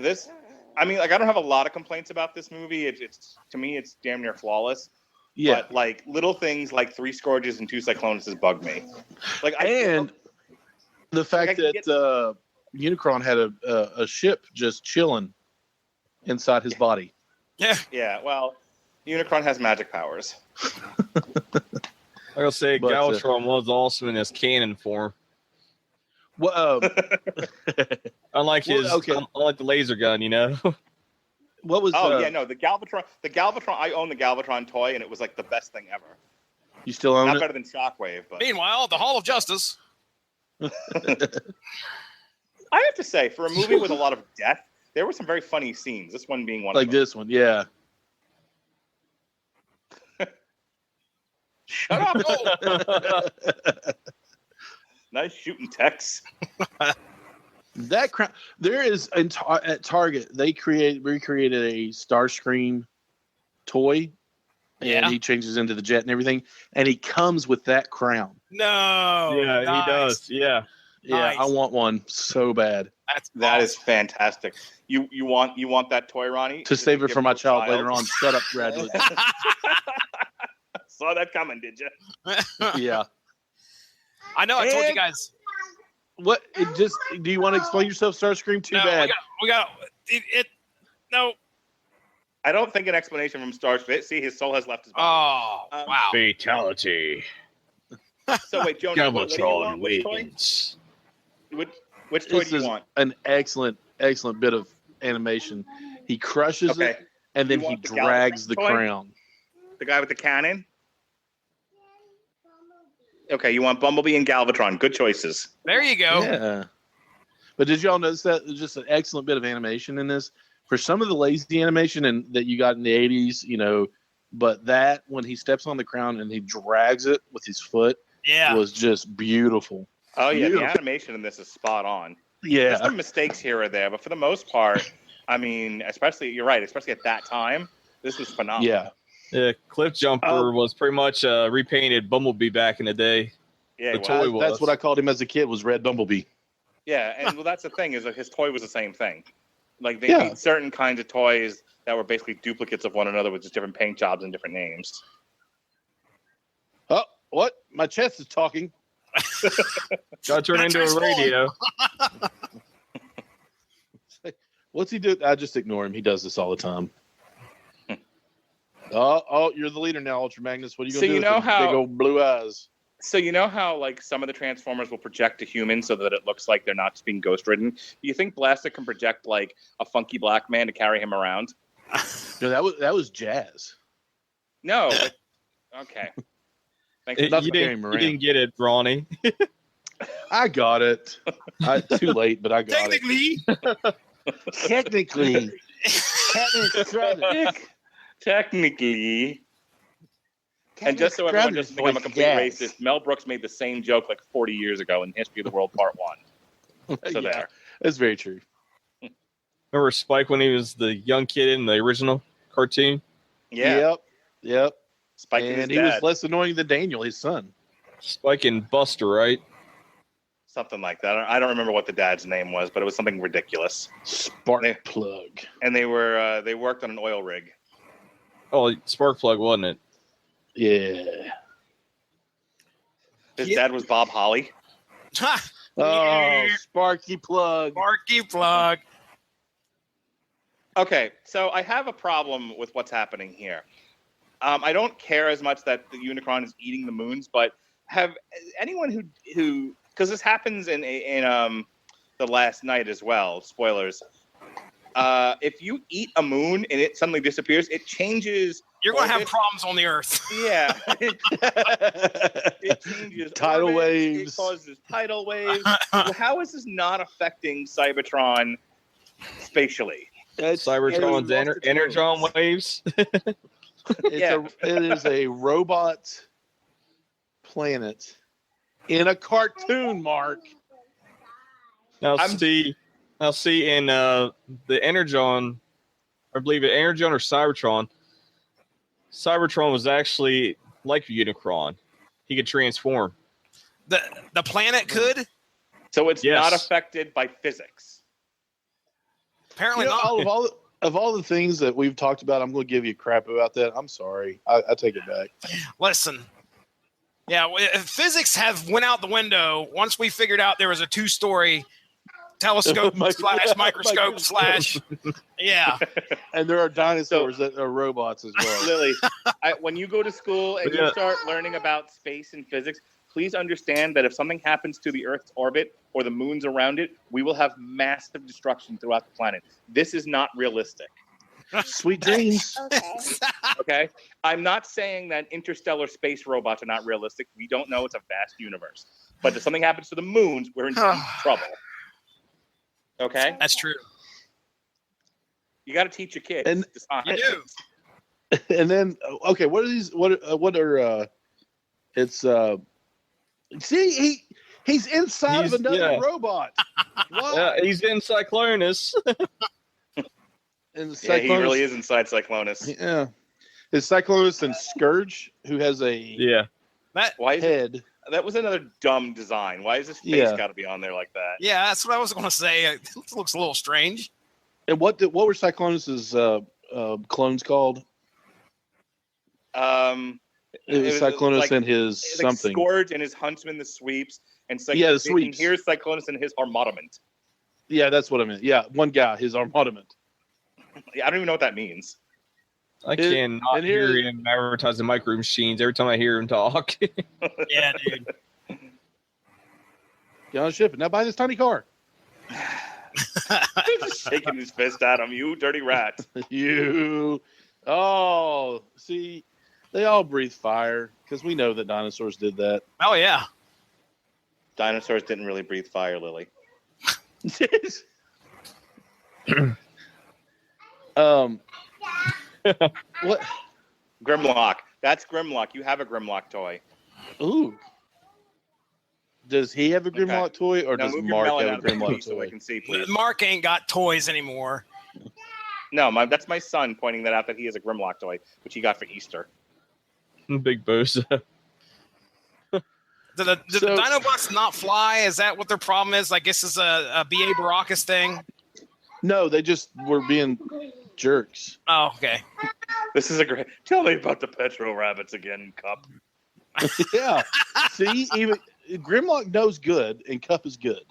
I don't have a lot of complaints about this movie. It's to me, it's damn near flawless. Yeah. But like little things like 3 Scourges and 2 Cyclonuses bug me. Like The fact that Unicron had a ship just chilling inside his body. Yeah, well, Unicron has magic powers. I gotta say, But, Galvatron was awesome in his cannon form. Well, Unlike unlike the laser gun, what was? The Galvatron. I own the Galvatron toy, and it was like the best thing ever. You still own Not it? better than Shockwave, but Meanwhile, the Hall of Justice. I have to say, for a movie with a lot of death, there were some very funny scenes. This one being one Like of them. this one, yeah. Shut up! Nice shooting, Tex. That crap. There is at Target. They recreated a Starscream toy, and he changes into the jet and everything, and he comes with that crown. No. Yeah, nice. he does. Yeah. Yeah, Nice. I want one so bad That is fantastic. You want that toy, Ronnie? to save it for my Give child later on. Shut up, Bradley. Saw that coming, did you? Yeah. I know. I told you guys. What? Do you want to explain yourself, Starscream? Too No, bad. we got no. I don't think an explanation from Starship. See, his soul has left his body. Oh, wow. Fatality. So wait, Jonah, what do you want? Which toy? wins. Which toy This do you is want? an excellent bit of animation. He crushes Okay. it, and then You he want the drags the Galvatron toy? crown. The guy with the cannon? Okay, you want Bumblebee and Galvatron. Good choices. There you go. Yeah. But did y'all notice that there's just an excellent bit of animation in this? For some of the lazy animation that you got in the 80s, but that when he steps on the crown and he drags it with his foot was just beautiful. Oh, yeah, Beautiful. the animation in this is spot on. Yeah. There's some mistakes here or there, but for the most part, I mean, you're right, especially at that time, this was phenomenal. Yeah. Yeah, Cliff Jumper was pretty much repainted Bumblebee back in the day. Yeah, The toy was. That's what I called him as a kid, was Red Bumblebee. Yeah, and well, that's the thing, is that his toy was the same thing. Like, they made certain kinds of toys that were basically duplicates of one another with just different paint jobs and different names. Oh, what? My chest is talking. Got turned into a radio. What's he do? I just ignore him. He does this all the time. Oh, you're the leader now, Ultra Magnus. What are you going to do with those big old blue eyes? So you know how, like, some of the Transformers will project to humans so that it looks like they're not just being ghost-ridden? Do you think Blaster can project, like, a funky black man to carry him around? No, that was Jazz. No. Okay. Thanks. You didn't get it, Ronnie. I got it. Too late, but I got it. Technically. Technically. And just so everyone doesn't think I'm a complete racist, Mel Brooks made the same joke like 40 years ago in History of the World Part 1. So there. That's very true. Remember Spike when he was the young kid in the original cartoon? Yeah. Yep. Spike and he was less annoying than Daniel, his son. Spike and Buster, right? Something like that. I don't remember what the dad's name was, but it was something ridiculous. Sparkplug. And they worked on an oil rig. Oh, Sparkplug, wasn't it? Yeah. His dad was Bob Holly. Oh, Sparky Plug. Sparky Plug. Okay, so I have a problem with what's happening here. I don't care as much that the Unicron is eating the moons, but have anyone who because this happens in the Last Night as well. Spoilers. If you eat a moon and it suddenly disappears, it changes. You're going to have problems on the Earth. Yeah. It changes tidal waves. It causes tidal waves. So how is this not affecting Cybertron spatially? Cybertron's energon waves. It is a robot planet in a cartoon, Mark. Now see in the Energon, I believe it Energon or Cybertron. Cybertron was actually like Unicron. He could transform. The planet could? So it's not affected by physics. Apparently not. Of all the things that we've talked about, I'm going to give you crap about that. I'm sorry. I take it back. Listen. Yeah, physics have went out the window once we figured out there was a 2-story telescope / microscope / yeah. And there are dinosaurs that are robots as well. Lily, when you go to school and you start learning about space and physics, please understand that if something happens to the Earth's orbit or the moons around it, we will have massive destruction throughout the planet. This is not realistic. Sweet dreams. Okay? I'm not saying that interstellar space robots are not realistic. We don't know. It's a vast universe. But if something happens to the moons, we're in deep trouble. Okay? That's true. You got to teach your kids. And you do. And then, okay, what are these? What are? It's see, he's inside of another robot. Yeah, he's in Cyclonus. And he really is inside Cyclonus. Yeah, it's Cyclonus and Scourge, who has a head. That was another dumb design. Why is his face got to be on there like that? Yeah, that's what I was going to say. It looks a little strange. And what were Cyclonus's clones called? It was Cyclonus and his something. Scourge and his Huntsman, the Sweeps, and the Sweeps. And here's Cyclonus and his Armodiment. Yeah, that's what I meant. Yeah, one guy, his Armodiment. Yeah, I don't even know what that means. I cannot hear him advertising micro machines every time I hear him talk. Yeah, dude. Get on a ship and now buy this tiny car. Just shaking his fist at him. You dirty rat. You. Oh, see, They all breathe fire because we know that dinosaurs did that. Oh yeah. Dinosaurs didn't really breathe fire, Lily. What? Grimlock. That's Grimlock. You have a Grimlock toy. Ooh. Does he have a Grimlock toy, or Now does move your Mark melon have out a of the Grimlock TV so I toy? can see, please. Mark ain't got toys anymore. No, that's my son pointing that out that he has a Grimlock toy, which he got for Easter. Big Bosa. Do the Dinobots not fly? Is that what their problem is? I guess it's a B.A. Baracus thing. No, they just were being jerks. Oh, okay. This is a great. Tell me about the Petro rabbits again, Cup. Yeah. See, even Grimlock knows good, and Cup is good.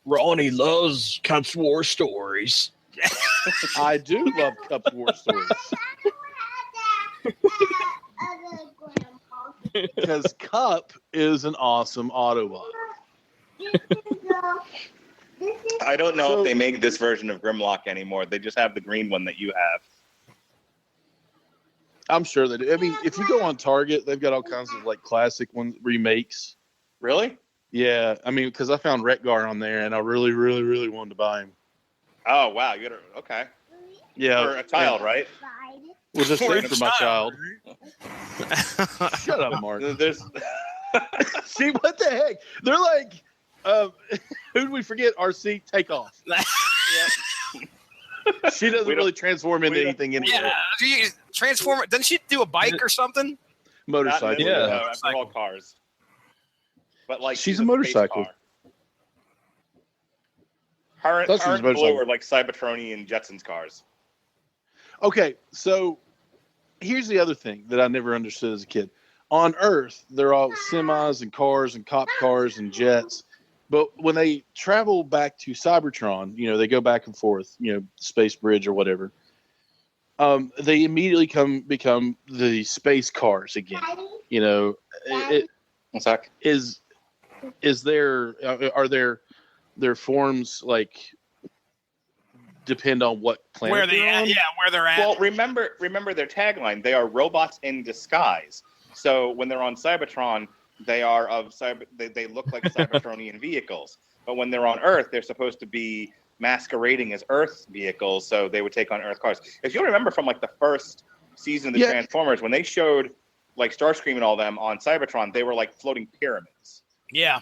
Ronnie loves Cup's war stories. I do love Cup's war stories. Because Cup is an awesome Autobot. I don't know if they make this version of Grimlock anymore. They just have the green one that you have. I'm sure they do. I mean, if you go on Target, they've got all kinds of like classic ones, remakes. Really? Yeah, I mean, because I found Retgar on there, and I really, really, really wanted to buy him. Oh wow, you got okay. Yeah, For a child, right? was a For a thing for my child. Shut up, Mark. There's See what the heck? They're like, who did we forget? RC Takeoff. She doesn't really transform into anything anyway. Yeah, she transform. Doesn't she do a bike or something? Motorcycle. Yeah. They're all cars. But like She's a space motorcycle. car. Her Thought she was and Blue motorcycle. are like Cybertronian and Jetsons cars. Okay, so here's the other thing that I never understood as a kid. On Earth, they're all semis and cars and cop cars and jets. But when they travel back to Cybertron, they go back and forth, Space Bridge or whatever. They immediately become the space cars again. What's that? Are their forms like depend on what planet Where they they're at? on? Yeah, where they're at. Well, remember their tagline. They are robots in disguise. So when they're on Cybertron, they are they look like Cybertronian vehicles. But when they're on Earth, they're supposed to be masquerading as Earth vehicles. So they would take on Earth cars. If you remember from like the first season of the Transformers, when they showed like Starscream and all them on Cybertron, they were like floating pyramids. Yeah.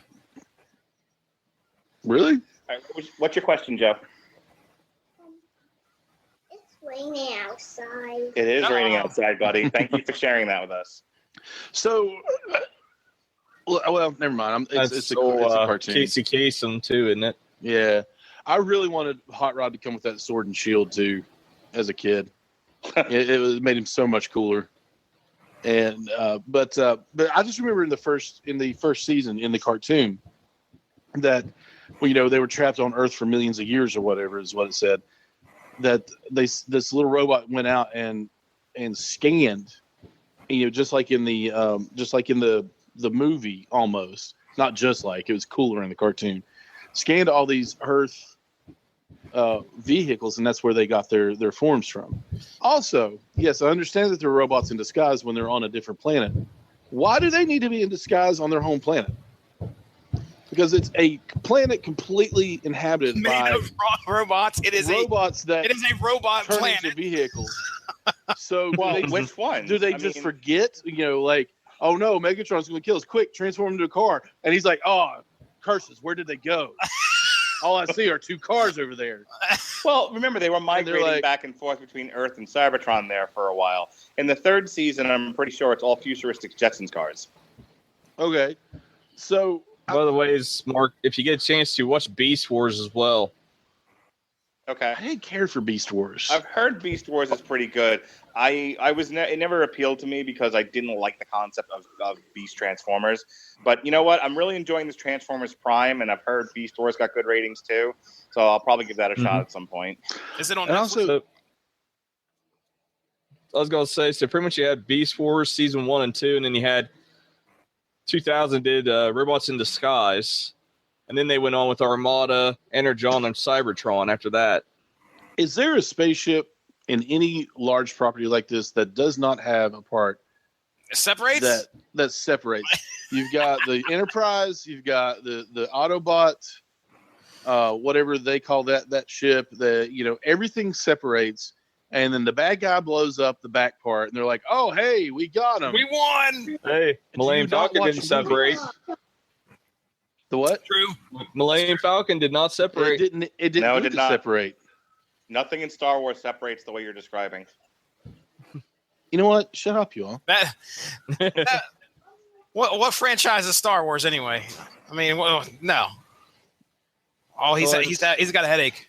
Really? All right, what's your question, Joe? It's raining outside. It is raining outside, buddy. Thank you for sharing that with us. So, well, never mind. It's a cartoon. Casey Kasem too, isn't it? Yeah, I really wanted Hot Rod to come with that sword and shield too, as a kid. it made him so much cooler. And but I just remember in the first season in the cartoon that they were trapped on Earth for millions of years or whatever is what it said. That this little robot went out and scanned, just like in the movie almost, not just like, it was cooler in the cartoon, scanned all these Earth vehicles, and that's where they got their forms from. Also, yes, I understand that they're robots in disguise when they're on a different planet. Why do they need to be in disguise on their home planet? Because it's a planet completely inhabited by robots. It is robots it is a robot turn planet. into vehicles. So Which one? do they just forget? Like, oh no, Megatron's going to kill us! Quick, transform into a car. And he's like, oh, curses! Where did they go? All I see are two cars over there. Well, remember, they were migrating back and forth between Earth and Cybertron there for a while. In the third season, I'm pretty sure it's all futuristic Jetsons cars. Okay, so. By the way, Mark, if you get a chance to watch Beast Wars as well. Okay. I didn't care for Beast Wars. I've heard Beast Wars is pretty good. It never appealed to me because I didn't like the concept of Beast Transformers. But you know what? I'm really enjoying this Transformers Prime, and I've heard Beast Wars got good ratings too. So I'll probably give that a shot at some point. Is it on And Netflix? also, I was going to say, so pretty much you had Beast Wars season 1 and 2, and then you had 2000 did Robots in Disguise, and then they went on with Armada, Energon, and Cybertron after that. is there a spaceship in any large property like this that does not have a part separates? That separates. You've got the Enterprise, you've got the Autobot, whatever they call that ship. Everything separates, and then the bad guy blows up the back part, and they're like, "Oh, hey, we got him. We won." Hey, Millennium Falcon didn't separate. The what? True. Millennium Falcon did not separate. It didn't No, it need did to not. separate. Nothing in Star Wars separates the way you're describing. You know what? Shut up, you all. What franchise is Star Wars anyway? I mean, no. Oh, he's got a headache.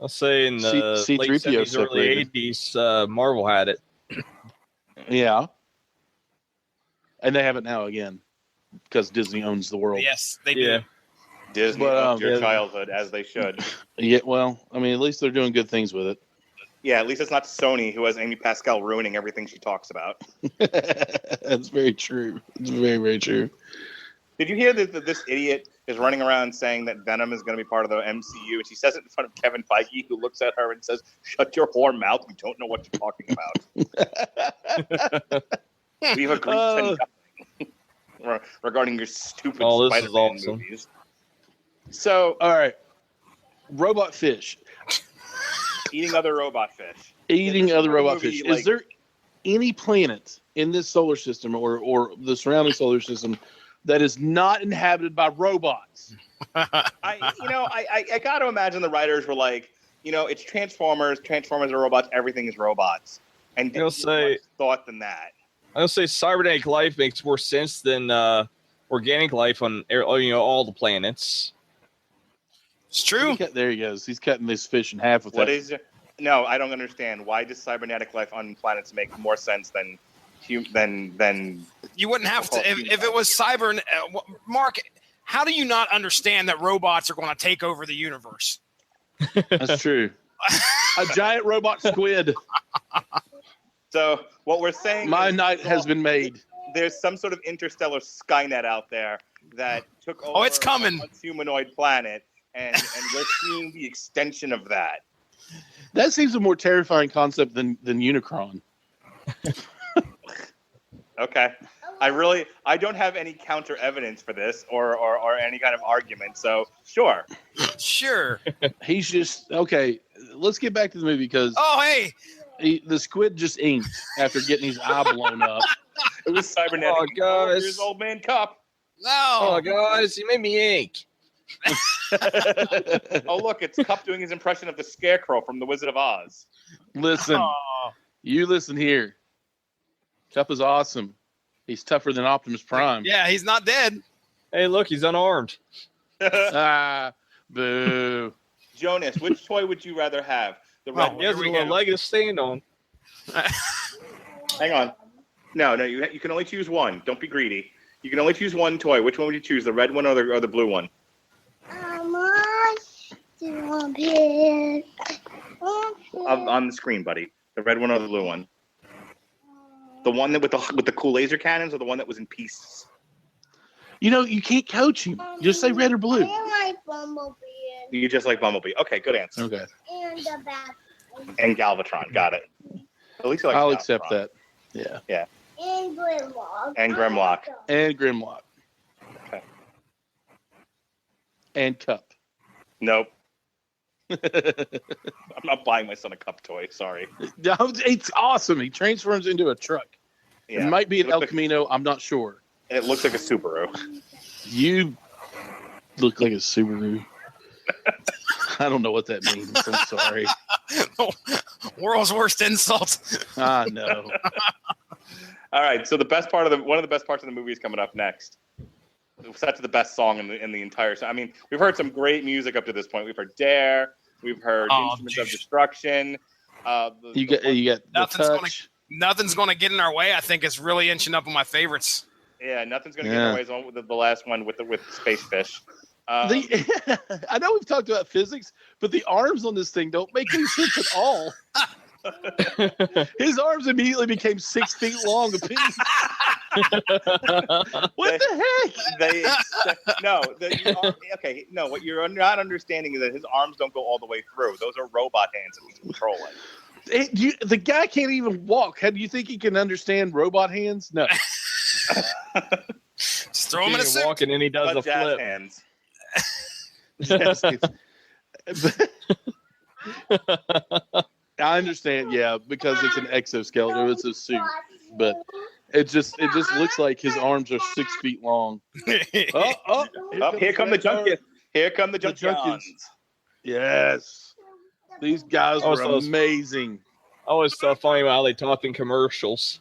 I'll say in the C- late C-3PO 70s, early 80s, Marvel had it. Yeah. And they have it now again because Disney owns the world. Yes, they do. Yeah. Disney But, owns your yeah. childhood, as they should. Yeah, well, I mean, at least they're doing good things with it. Yeah, at least it's not Sony who has Amy Pascal ruining everything she talks about. That's very true. It's very, very true. Did you hear that this idiot is running around saying that Venom is going to be part of the MCU? And she says it in front of Kevin Feige, who looks at her and says, "Shut your whore mouth. We don't know what you're talking about." We've agreed to nothing regarding your stupid Oh, this is Spider-Man awesome. movies. So, All right. Robot fish. eating other robot fish. Eating this other is a robot movie, fish. like- Is there any planet in this solar system or the surrounding solar system that is not inhabited by robots? I got to imagine the writers were like, it's Transformers. Transformers are robots. Everything is robots. And I'll didn't give much say- thought than that. I'll say cybernetic life makes more sense than organic life on all the planets. It's true. There he goes. He's cutting this fish in half with What that. is? No, I don't understand. Why does cybernetic life on planets make more sense than than? You wouldn't have to if it was cyber. Mark, how do you not understand that robots are going to take over the universe? That's true. A giant robot squid. So what we're saying, My is, night has been made. There's some sort of interstellar Skynet out there that took over. Oh, it's coming. A humanoid planet, and we're seeing the extension of that. That seems a more terrifying concept than Unicron. Okay. I don't have any counter evidence for this or any kind of argument. So sure. Sure. He's just okay. Let's get back to the movie because Oh, hey. the squid just inked after getting his eye blown up. It was cybernetic. Oh, guys. Here's old man Cup. No. Oh, guys, you made me ink. Oh, look, it's Cup doing his impression of the Scarecrow from The Wizard of Oz. Listen, Oh. you listen here. Cup is awesome. He's tougher than Optimus Prime. Yeah, he's not dead. Hey, look, he's unarmed. Ah, boo. Jonas, which toy would you rather have? The red Oh, He has a Here we little go. leg to stand on. Hang on. No, you can only choose one. Don't be greedy. You can only choose one toy. Which one would you choose? The red one or the blue one? On the screen, buddy. The red one or the blue one? The one that with the cool laser cannons, or the one that was in pieces? You know, you can't coach him. Just say red or blue. I like Bumblebee You just like Bumblebee. Okay, good answer. Okay. and the bat And Galvatron, got it. At least you like I'll Galvatron. accept that. Yeah. and Grimlock. And Grimlock. And Grimlock. Okay. And Cup. Nope. I'm not buying my son a Cup toy. Sorry. No, it's awesome. He transforms into a truck. Yeah. It might be an Looks El like- Camino. I'm not sure. It looks like a Subaru. You look like a Subaru. I don't know what that means. I'm sorry. World's worst insult. I know. All right. So one of the best parts of the movie is coming up next. That's the best song in the entire. I mean, we've heard some great music up to this point. We've heard Dare. We've heard Instruments of geez. Destruction. You got the Nothing's gonna- touch. Nothing's going to get in our way. I think it's really inching up on my favorites. Yeah, nothing's gonna get in the way. With the last one with Space Fish. I know we've talked about physics, but the arms on this thing don't make any sense at all. His arms immediately became 6 feet long apiece. What the heck? No, what you're not understanding is that his arms don't go all the way through. Those are robot hands that he's controlling. The guy can't even walk. How do you think he can understand robot hands? No. Just throw him in a suit. Walking and he does a Jazz flip. hands. Yes, I understand, yeah, because it's an exoskeleton, it's a suit, but it just looks like his arms are 6 feet long. Oh, here come the Junkions. Here come the Junkions. Yes, these guys were amazing. Always so funny how they talk in commercials.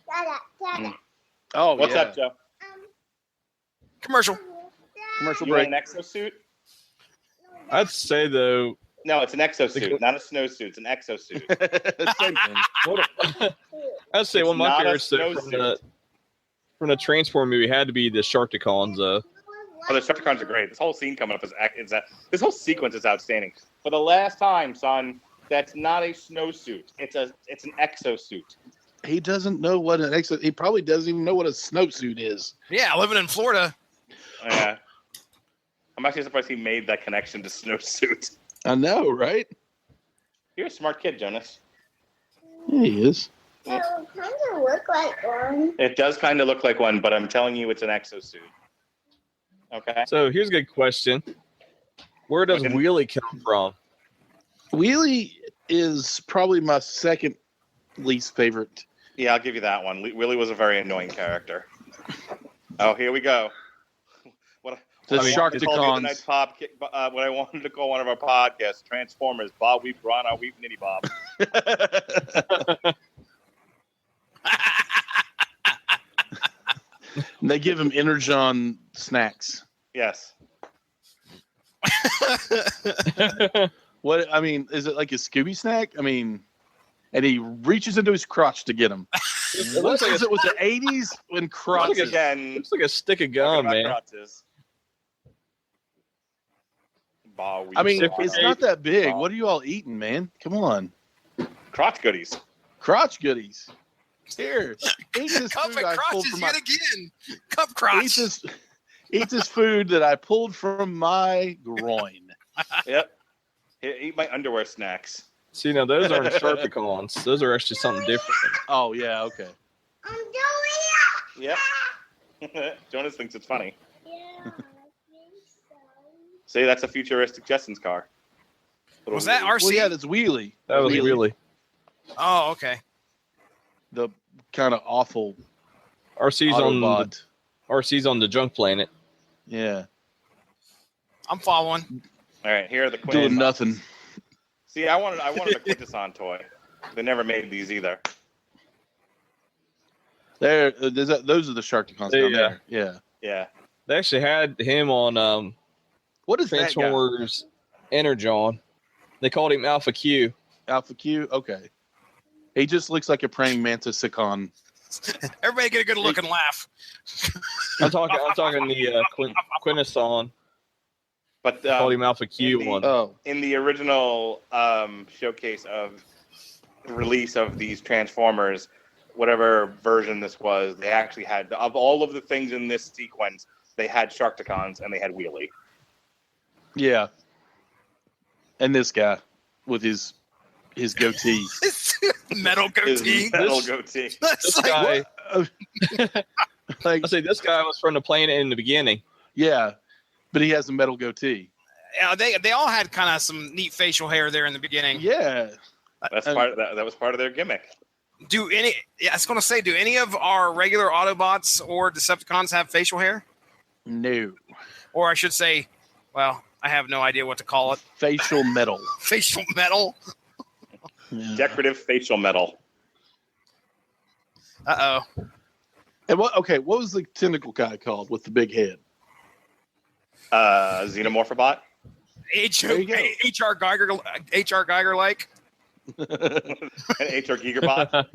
Oh, what's up, Joe? Commercial You break. want an exosuit? I'd say though. No, it's an exosuit, not a snowsuit. It's an exosuit. Same thing. I'd say one of my favorites from the Transform movie had to be the Sharkticons. Oh, the Sharkticons are great. This whole scene coming up this whole sequence is outstanding. For the last time, son, that's not a snowsuit. It's an exosuit. He doesn't know what an exosuit. He probably doesn't even know what a snowsuit is. Yeah, living in Florida. Yeah. I'm actually surprised he made that connection to snowsuit. I know, right? You're a smart kid, Jonas. Yeah, he is. It kind of look like one. It does kind of look like one, but I'm telling you, it's an exosuit. Okay. So here's a good question: where does Wheelie come from? Wheelie is probably my second least favorite. Yeah, I'll give you that one. Willie was a very annoying character. Oh, here we go. Sharkticons. What I wanted to call one of our podcasts, Transformers. Bob Weep, Ron, I Weep, Nitty Bob. They give him Energon snacks. Yes. What? I mean, is it like a Scooby snack? I mean, and he reaches into his crotch to get them. It looks like it was the 80s when crotches. Again, It's like a stick of gum, man. Crotches. I mean, it's not that big. What are you all eating, man? Come on. Crotch goodies. Crotch goodies. Here. Eat this Cup food and I pulled crotches from yet again. Cup crotch. Eat this food that I pulled from my groin. Yep. Here, eat my underwear snacks. See, now those aren't Sharkticons. Those are actually something different. Oh, yeah, okay. I'm doing it. Yep. Jonas thinks it's funny. Yeah, I think so. See, that's a futuristic Jetsons car. Was that RC? Well, yeah, that's Wheelie. That was Wheelie. Oh, okay. The kind of awful RC's on the junk planet. Yeah. I'm following. All right, here are the Quinn. Doing nothing. See, I wanted a Quintesson toy. They never made these either. Those are the Sharkticons down there. Yeah. Yeah. They actually had him on What is Transformers Energon. They called him Alpha Q. Alpha Q? Okay. He just looks like a praying mantis Sikon. Everybody get a good look and laugh. I'm talking the Quintesson. But Called him Alpha Q one. Oh. In the original showcase of release of these Transformers, whatever version this was, they actually had, of all of the things in this sequence, they had Sharkticons and they had Wheelie. Yeah. And this guy with his goatee. Metal goatee. Goatee. That's This like, guy, Like, I say this guy was from the planet in the beginning. yeah, but he has a metal goatee. yeah, they all had kind of some neat facial hair there in the beginning. Yeah. That's that was part of their gimmick. Do any of our regular Autobots or Decepticons have facial hair? No. Or I should say, well, I have no idea what to call it. Facial metal. Facial metal. Yeah. Decorative facial metal. Uh-oh. And what was the tentacle guy called with the big head? Xenomorphobot. There you go. H.R. Geiger like. And H.R. Gigerbot.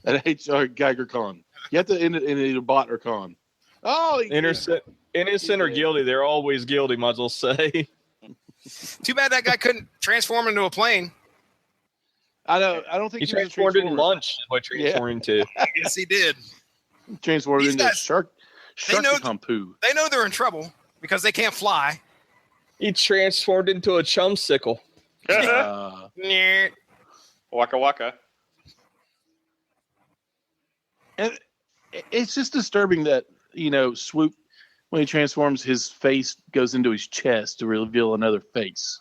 An H.R. Geiger con. You have to end it in either bot or con. Oh, Innocent or guilty, they're always guilty, might as well say. Too bad that guy couldn't transform into a plane. I don't think He transformed into lunch, is what he transformed into. Yes, he did. Transformed These into guys, Sharkticon poo. They know they're in trouble because they can't fly. He transformed into a chumsicle. Nyeh. Waka waka. And it's just disturbing that, Swoop, when he transforms, his face goes into his chest to reveal another face.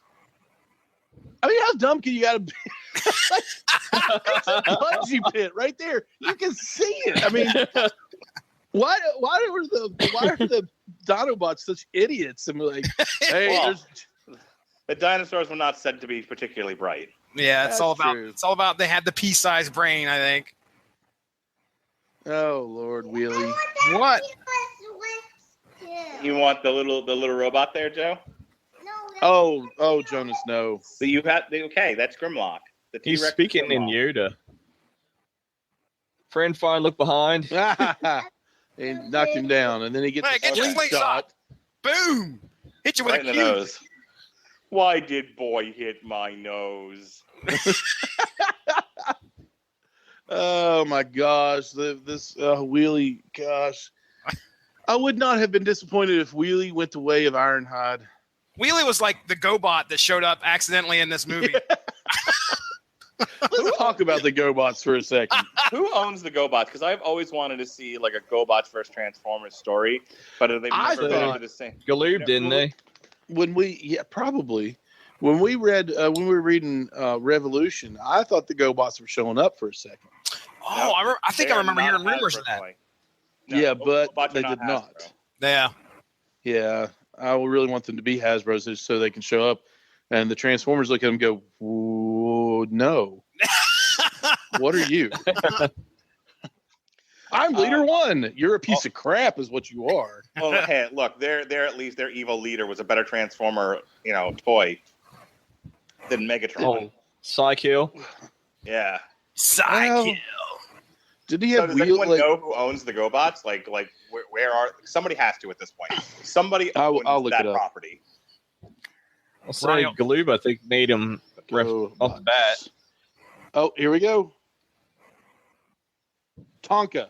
I mean, how dumb can you gotta be? It's a bungee pit right there. You can see it. I mean, why are the Dinobots such idiots? And we're like, hey, Well, the dinosaurs were not said to be particularly bright. Yeah, That's true. It's all about. They had the pea-sized brain, I think. oh Lord, Wheelie. What? You want the little robot there, Joe? Oh, Jonas, no. So you have okay. That's Grimlock. The He's T-Rex speaking in Grimlock. Yoda. Friend, fine, look behind. He knocked him down, and then he gets Hey, a get your slingshot. Boom! Hit you with Right a in the cube. nose. Why did boy hit my nose? Oh my gosh, this Wheelie, gosh. I would not have been disappointed if Wheelie went the way of Ironhide. Wheelie was like the GoBot that showed up accidentally in this movie. Let's talk about the GoBots for a second. Who owns the GoBots? Because I've always wanted to see like a GoBots versus Transformers story, but they've I never been thought- into the same. Galoob, didn't they? Probably. When we were reading Revolution, I thought the GoBots were showing up for a second. Oh, I think I remember hearing rumors of that. Yeah, but GoBots are they did not. Hasbro. Yeah. Yeah, I would really want them to be Hasbro's just so they can show up. And the Transformers look at them and go, "Whoa, no. What are you? I'm leader one. You're a piece of crap is what you are." Well, hey, look, they're at least their evil leader was a better Transformer, toy than Megatron. Oh, Psykill. Yeah. Psychic. Did he So have does wheel? anyone know who owns the GoBots? Like where are somebody has to at this point? Somebody owns I'll look that it up. property. I'll say Ronnie- Galoob, I think, made him off the bat. Oh, here we go. Tonka.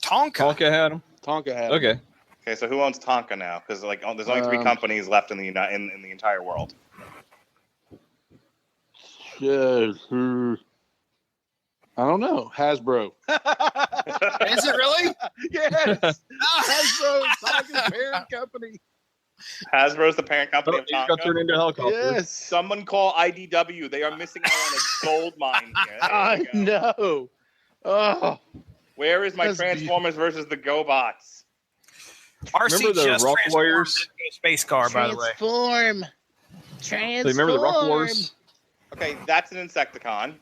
Tonka. Tonka had him. Tonka had it. Okay. Okay, so who owns Tonka now? Because there's only three companies left in the in the entire world. Yeah, I don't know. Hasbro. Is it really? Yes. Hasbro, Tonka's parent company. Hasbro's the parent company Oh, of he got turned Tonka. into a helicopter. Yes. Someone call IDW. They are missing out on a gold mine here. There I we go. know. Oh, Where is my That's Transformers versus the GoBots? RC Remember the just Rock transformed Warriors? into a space car, by the way. Transform. So you remember the Rock Wars? Okay, that's an Insecticon.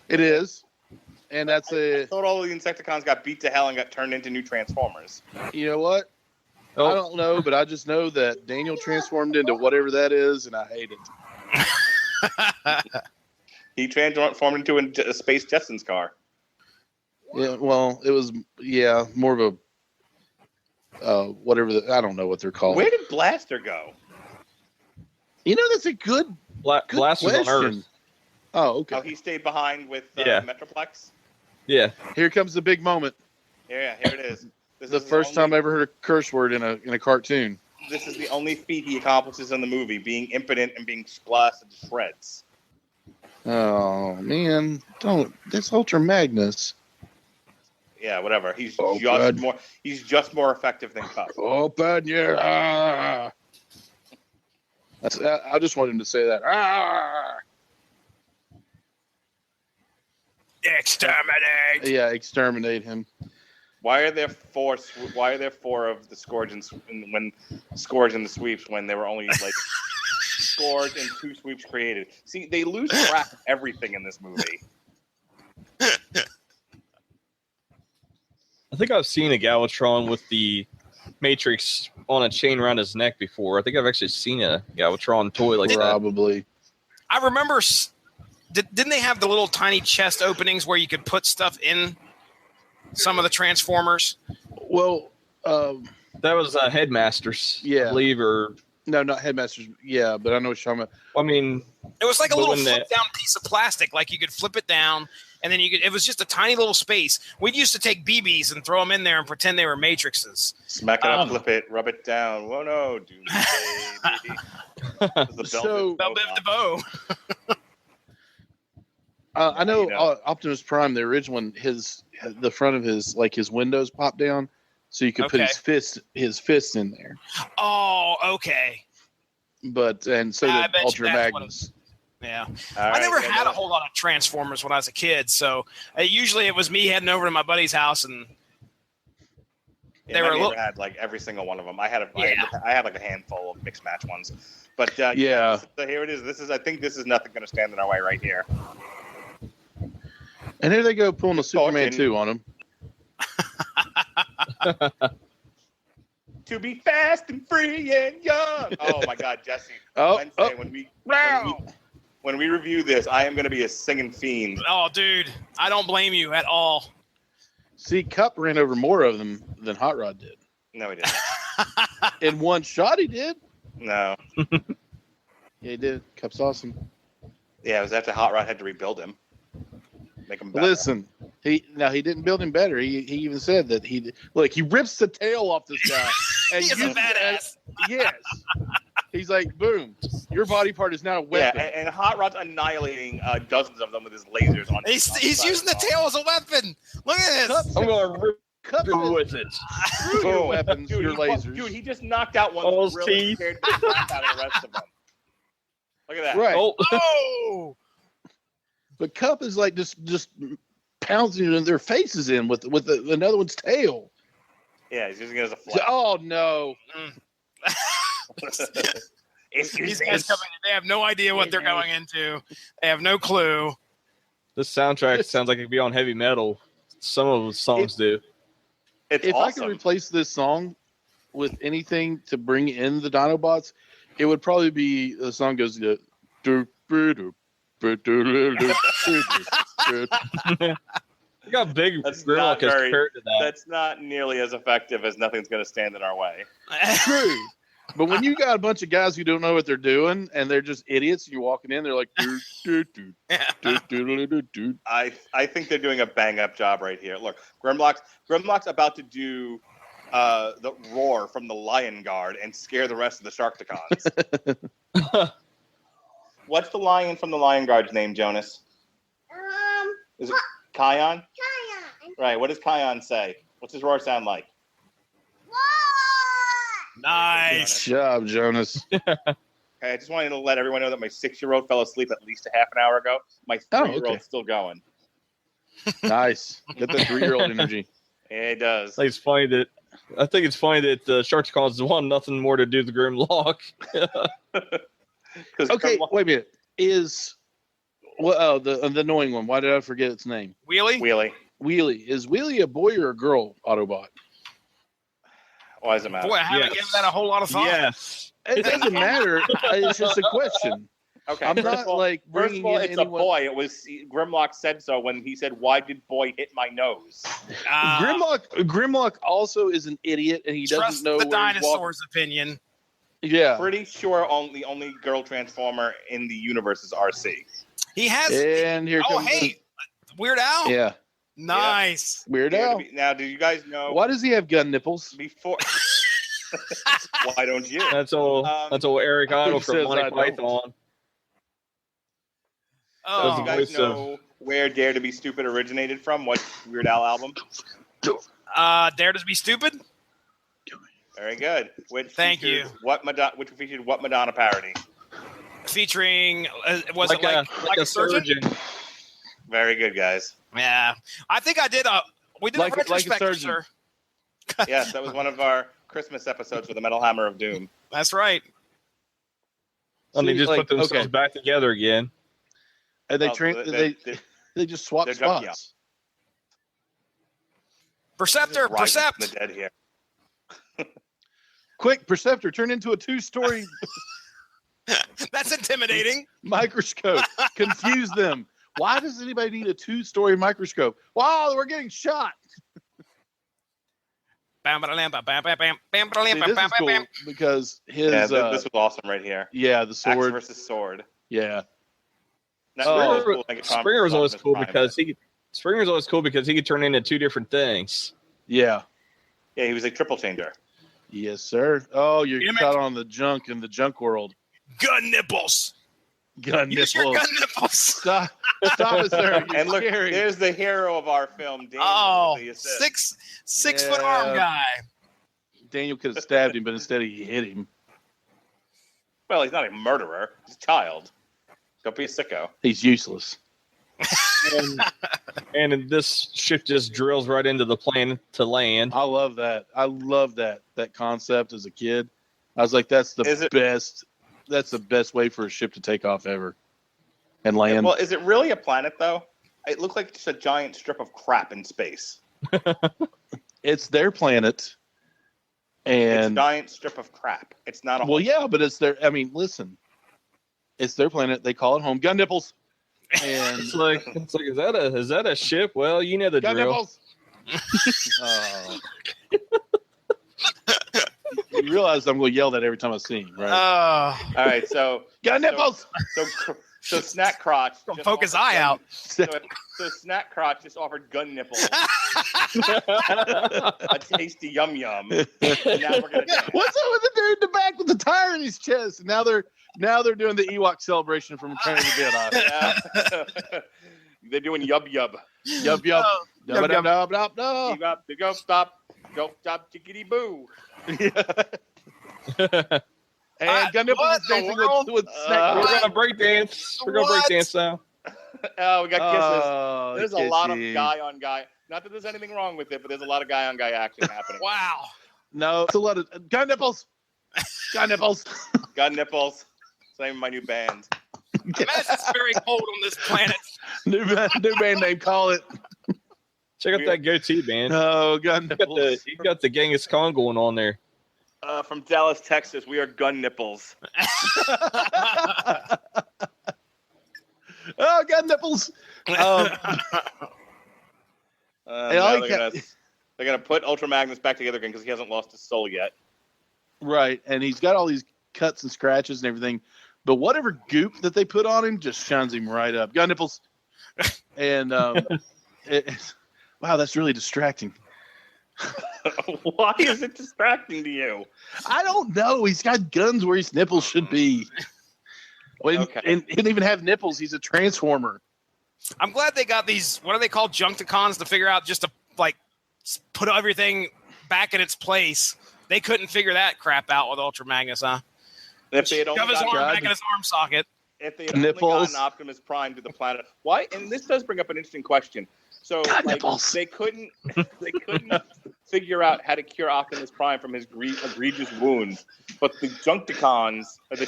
it is. And that's I a, thought all of the Insecticons got beat to hell and got turned into new Transformers. you know what? I Oh, don't know, but I just know that Daniel transformed into whatever that is, and I hate it. He transformed into a Space Jetsons car. Yeah, well, it was, more of a, whatever, I don't know what they're called. Where did Blaster go? That's a good Blast was on question. Earth. Oh, okay. Oh, he stayed behind with Yeah. Metroplex? Yeah. Here comes the big moment. Yeah, here it is. This The is first time I ever heard a curse word in a cartoon. This is the only feat he accomplishes in the movie, being impotent and being blasted to shreds. Oh man, don't! That's Ultra Magnus. Yeah, whatever. He's Oh, just God. more. He's just more effective than Cup. Open your I just wanted him to say that. Exterminate. Yeah, exterminate him. Why are there four? Why are there four of the Scourge when Scourge and the Sweeps when there were only like Scourge and 2 Sweeps created? See, they lose track of everything in this movie. I think I've seen a Galvatron with the Matrix on a chain around his neck before. I think I've actually seen a Galvatron toy like that. Probably. I remember. Didn't they have the little tiny chest openings where you could put stuff in some of the Transformers? Well, That was Headmasters, Yeah. I believe, or no, not Headmasters. Yeah, but I know what you're talking about. I mean, It was like a But little when flip down piece of plastic. Like you could flip it down, and then it was just a tiny little space. We used to take BBs and throw them in there and pretend they were matrices. Smack it up, flip it, rub it down. Whoa, no, Doomsday, baby. So- Bell Biv DeVoe. I know You know. Optimus Prime, the original one, his the front of his windows pop down, so you could put his fist in there. Oh, okay. But and so I did bet you Ultra that's Magnus. Yeah. All I never right, had a whole lot of Transformers when I was a kid, so usually it was me heading over to my buddy's house, and they were a little. Had like every single one of them. I had Yeah. I had like a handful of mixed match ones, but Yeah. So here it is. I think this is nothing going to stand in our way right here. And here they go pulling a Superman Talking. 2 on him. To be fast and free and young. Oh my God, Jesse! Wednesday when we review this, I am going to be a singing fiend. Oh, dude, I don't blame you at all. See, Cup ran over more of them than Hot Rod did. No, he didn't. In one shot, he did. No. Yeah, he did. Cup's awesome. Yeah, it was after Hot Rod had to rebuild him, make him better. Listen, he didn't build him better. He even said that he rips the tail off this guy. And He is a badass. Yes. He's like, boom, your body part is now a weapon. Yeah, and Hot Rod's annihilating dozens of them with his lasers on. He's using the tail as a weapon. Look at this. I'm going to Cup rip with it. Screw your weapons, your lasers. Dude, he just knocked out one All that really teeth. scared the crap out of the rest of them. Look at that. Right. Oh, Oh, But Cup is like just pouncing their faces in with another one's tail. Yeah, he's using it as a flag. Oh no! these guys coming. They have no idea what they're going into. They have no clue. this soundtrack sounds like it could be on heavy metal. Some of the songs do. It's If I awesome. could replace this song with anything to bring in the Dinobots, it would probably be the song goes to You got big That's Grimlock not as very- compared to that. That's not nearly as effective as Nothing's Going to Stand in Our Way. True. But when you got a bunch of guys who don't know what they're doing and they're just idiots, you're walking in, they're like, I think they're doing a bang-up job right here. Look, Grimlock's about to do the roar from the Lion Guard and scare the rest of the Sharktacons. What's the lion from the Lion Guard's name, Jonas? Is it Kion? Right. What does Kion say? What's his roar sound like? Nice. Good job, Jonas. Okay, I just wanted to let everyone know that my 6-year-old fell asleep at least a half an hour ago. My 3-year-old's still going. Nice. Get the 3-year-old energy. Yeah, it does. I think it's funny that the Sharktacons want nothing more to do with the Grimlock. Okay, wait a minute. Is the annoying one? Why did I forget its name? Wheelie? Wheelie. Is Wheelie a boy or a girl Autobot? Why does it matter? Boy, I haven't Yes. given that a whole lot of thought. Yes. It doesn't matter. It's just a question. Okay. I'm first not of all, like First bringing of all, in it's anyone. a boy. It was Grimlock said so when he said, "Why did boy hit my nose?" Grimlock also is an idiot, and he Trust doesn't know the where he's walking. dinosaur's opinion. Yeah, Pretty sure the only girl transformer in the universe is RC. He has. and here Oh, comes hey, Weird Al. yeah, Nice. Weird Al. Now, do you guys know Why does he have gun nipples? before? Why don't you? That's all. That's all Eric Idle from says Monty I don't. Python. Do Oh, you guys voice of- know where Dare to Be Stupid originated from? What Weird Al album? Dare to Be Stupid? Very good. Which Thank featured you. Which featured what Madonna parody? Featuring, was it like a surgeon? Very good, guys. Yeah. I think I did we did Like a a retrospective, surgeon. sir. Yes, that was one of our Christmas episodes for the Metal Hammer of Doom. That's right. And they See, just like, put themselves okay. back together again. And they Oh, they just swap they're junkie spots. Perceptor, rising from Percept. the dead here. Quick, Perceptor, turn into a 2-story That's intimidating. microscope. Confuse them. Why does anybody need a 2-story microscope? Wow, we're getting shot. Bam, ba-da-lam, ba, bam, bam, bam, bam, See, ba-da-lam, this bam, is bam, cool bam. because his Yeah, this was awesome right here. the Axe sword. versus sword. Yeah. Not Oh. really cool, like Springer was always Optimus cool Prime. because he could turn into 2 different things. Yeah. Yeah, he was a triple changer. Yes, sir. Oh, you're Damn it. caught on the junk in the junk world. Gun nipples. Gun Use your nipples. gun nipples. Stop it, sir. You're And look, scary. there's the hero of our film, Daniel. Oh, with the assist. six foot arm guy. Daniel could have stabbed him, but instead he hit him. Well, he's not a murderer. He's a child. Don't be a sicko. He's useless. And this ship just drills right into the plane to land. I love that. I love that concept as a kid. I was like, that's the best. That's the best way for a ship to take off ever and land. Well, is it really a planet though? It looked like just a giant strip of crap in space. It's their planet, and It's a giant strip of crap. It's not a. well, yeah, but it's their. I mean, listen, it's their planet. They call it home. Gun nipples. And It's like is that a ship? Well, you know the gun drill. nipples. Oh. You realize I'm going to yell that every time I see him, right? All right, so Gun nipples. So Snack Crotch. Don't just poke his offered eye gun- out. So Snack Crotch just offered gun nipples. A tasty yum yum. And now we're gonna dance. What's up with the dude in the back with the tire in his chest? And now they're doing the Ewok celebration from Return of the Jedi. Yeah. They're doing yub yub. Yup, yup. Yub, yub. Yup, yup, yup. Go stop. Go stop. Chickity boo. And gun nipples is dancing with snack. We're gonna break dance. We're gonna break dance now. Oh, we got kisses. Oh, There's a lot of kissy. guy on guy. Not that there's anything wrong with it, but there's a lot of guy on guy action happening. Wow. No, it's a lot of gun nipples. Gun nipples. Gun nipples. Same my new band. I imagine it's very cold on this planet. New band name. Call it. Check out that goatee, man. Oh, gun nipples. You got the Genghis Khan going on there. From Dallas, Texas, we are gun nipples. Oh, gun nipples. Now they're gonna put Ultra Magnus back together again because he hasn't lost his soul yet. Right, and he's got all these cuts and scratches and everything, but whatever goop that they put on him just shines him right up. Gun nipples. And wow, that's really distracting. Why is it distracting to you? I don't know. He's got guns where his nipples should be. Okay. And he didn't even have nipples. He's a transformer. I'm glad they got these, what are they called, Junkticons, to figure out just to, like, put everything back in its place. They couldn't figure that crap out with Ultra Magnus, huh? If they had only Shove his arm gotten, back in his arm socket. if they had only Nipples. gotten Optimus Prime to the planet, why? And this does bring up an interesting question. So, God, like, nipples. they couldn't figure out how to cure Optimus Prime from his egregious wounds, but the Junkticons, or the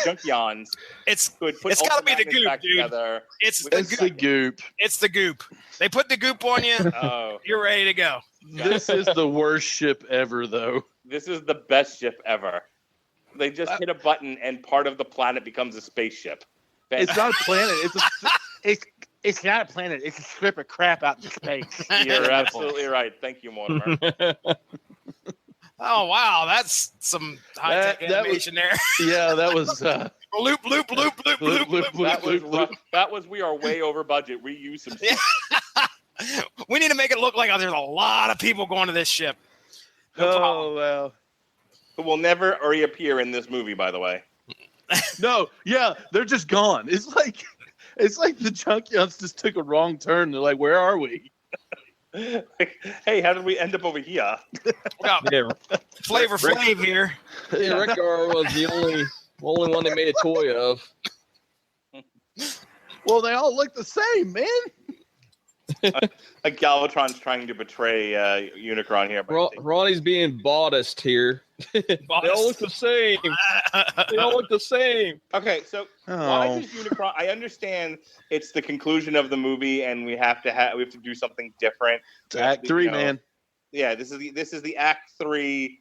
Junkions, It's could put It's gotta be the Ultra Magnus goop, back dude. together. it's With the It's goop. the goop. It's the goop. They put the goop on you. Oh, You're ready to go. This is the worst ship ever, though. this is the best ship ever. They just hit a button and part of the planet becomes a spaceship. It's not a planet. It's not a planet. It's a strip of crap out in space. You're absolutely right. Thank you, Mortimer. Oh, wow. That's some high-tech That was- animation there. Yeah, that was Loop, loop, loop, loop, loop, loop. That was we are way over budget. We use some shit. We need to make it look like there's a lot of people going to this ship. No problem. Oh well. Who will never reappear in this movie, by the way. No, yeah, they're just gone. It's like the Junkions just took a wrong turn. They're like, "Where are we?" Like, hey, how did we end up over here? We got Yeah, Flavor Flav here. Rickar was the only one they made a toy of. Well, they all look the same, man. Like Galvatron's trying to betray Unicron here. Ronnie's being modest here. They all look the same. They all look the same. Okay, so Oh. why does Unicron? I understand it's the conclusion of the movie, and we have to do something different. It's Act 3, You know, man. Yeah, this is the Act 3.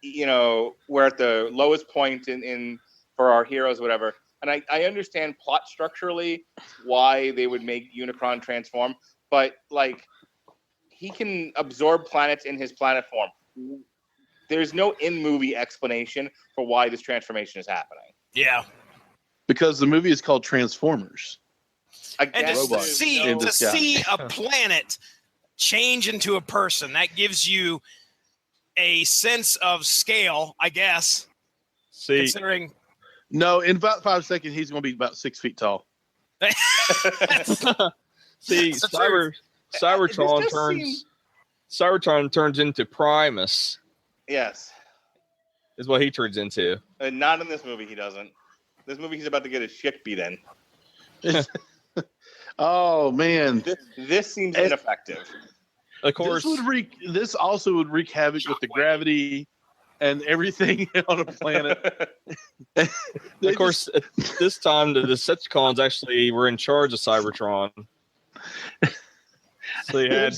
You know, we're at the lowest point in for our heroes, whatever. And I understand plot structurally why they would make Unicron transform, but like he can absorb planets in his planet form. There's no in-movie explanation for why this transformation is happening. Yeah. Because the movie is called Transformers. And Again, to Robots see in the to sky. see a planet change into a person, that gives you a sense of scale, I guess. See, Considering No, in about 5 seconds, he's going to be about 6 feet tall. See, Cybertron turns into Primus. Yes. Is what he turns into. Not in this movie, he doesn't. This movie, he's about to get his shit beat in. Oh, man. This seems ineffective. Of course. This also would wreak havoc with the gravity and everything on a planet. Of course, at this time, the Decepticons actually were in charge of Cybertron. So they had...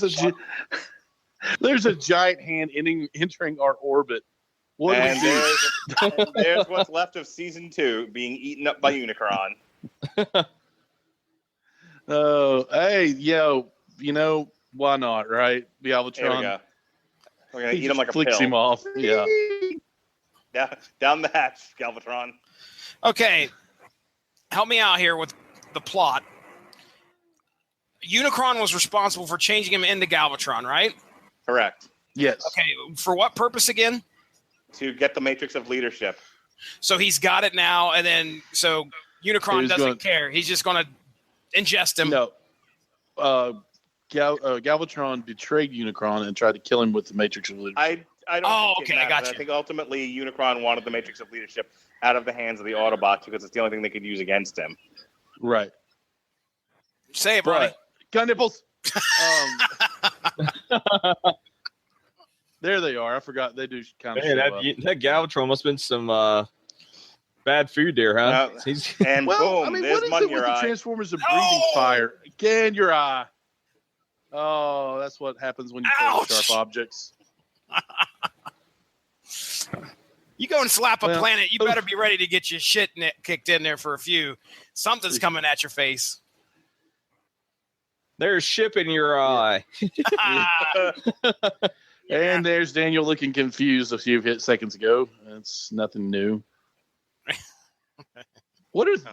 There's a giant hand entering our orbit. What and there's what's left of season 2 being eaten up by Unicron. Oh, hey, yo, why not, right? Galvatron. There we go. We're going to eat him like a flicks pill. him off. Yeah. Down the hatch, Galvatron. Okay. Help me out here with the plot. Unicron was responsible for changing him into Galvatron, right? Correct. Yes. Okay. For what purpose again? To get the Matrix of Leadership. So he's got it now, and then so Unicron doesn't care. He's just going to ingest him. No. Galvatron betrayed Unicron and tried to kill him with the Matrix of Leadership. I don't I got you. I think ultimately Unicron wanted the Matrix of Leadership out of the hands of the Autobots because it's the only thing they could use against him. Right. Say it, Ronnie. Gun nipples. There they are. I forgot they do kind of. Man, that Galvatron must have been some bad food there, huh? And boom, what there's is Mun it with the Transformers of breathing fire? Again, your eye. Oh, that's what happens when you throw sharp objects. You go and slap a planet, you better be ready to get your shit kicked in there for a few. Something's coming at your face. There's ship in your eye. And there's Daniel looking confused a few seconds ago. That's nothing new. What is?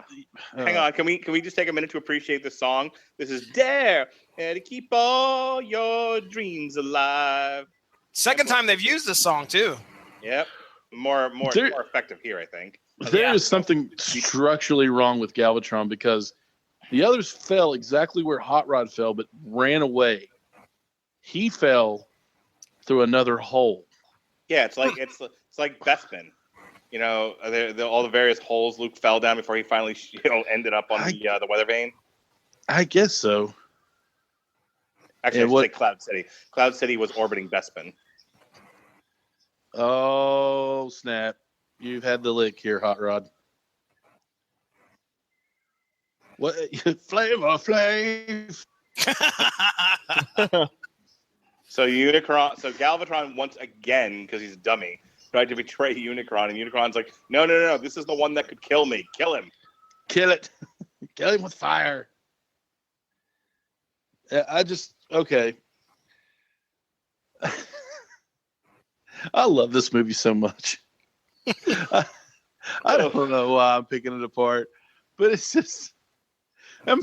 Hang on, can we just take a minute to appreciate this song? This is Dare and to keep all your dreams alive. Second time they've used this song too. Yep, more effective here, I think. There is something structurally wrong with Galvatron because the others fell exactly where Hot Rod fell, but ran away. He fell through another hole. Yeah, it's like Bespin. All the various holes Luke fell down before he finally ended up on the weather vane. I guess so. Actually, I should say Cloud City. Cloud City was orbiting Bespin. Oh, snap. You've had the lick here, Hot Rod. What? Flavor Flav. So Galvatron once again, because he's a dummy, tried to betray Unicron, and Unicron's like, no, this is the one that could kill me. Kill him. Kill it. Kill him with fire. Okay. I love this movie so much. I don't know why I'm picking it apart, but it's just I'm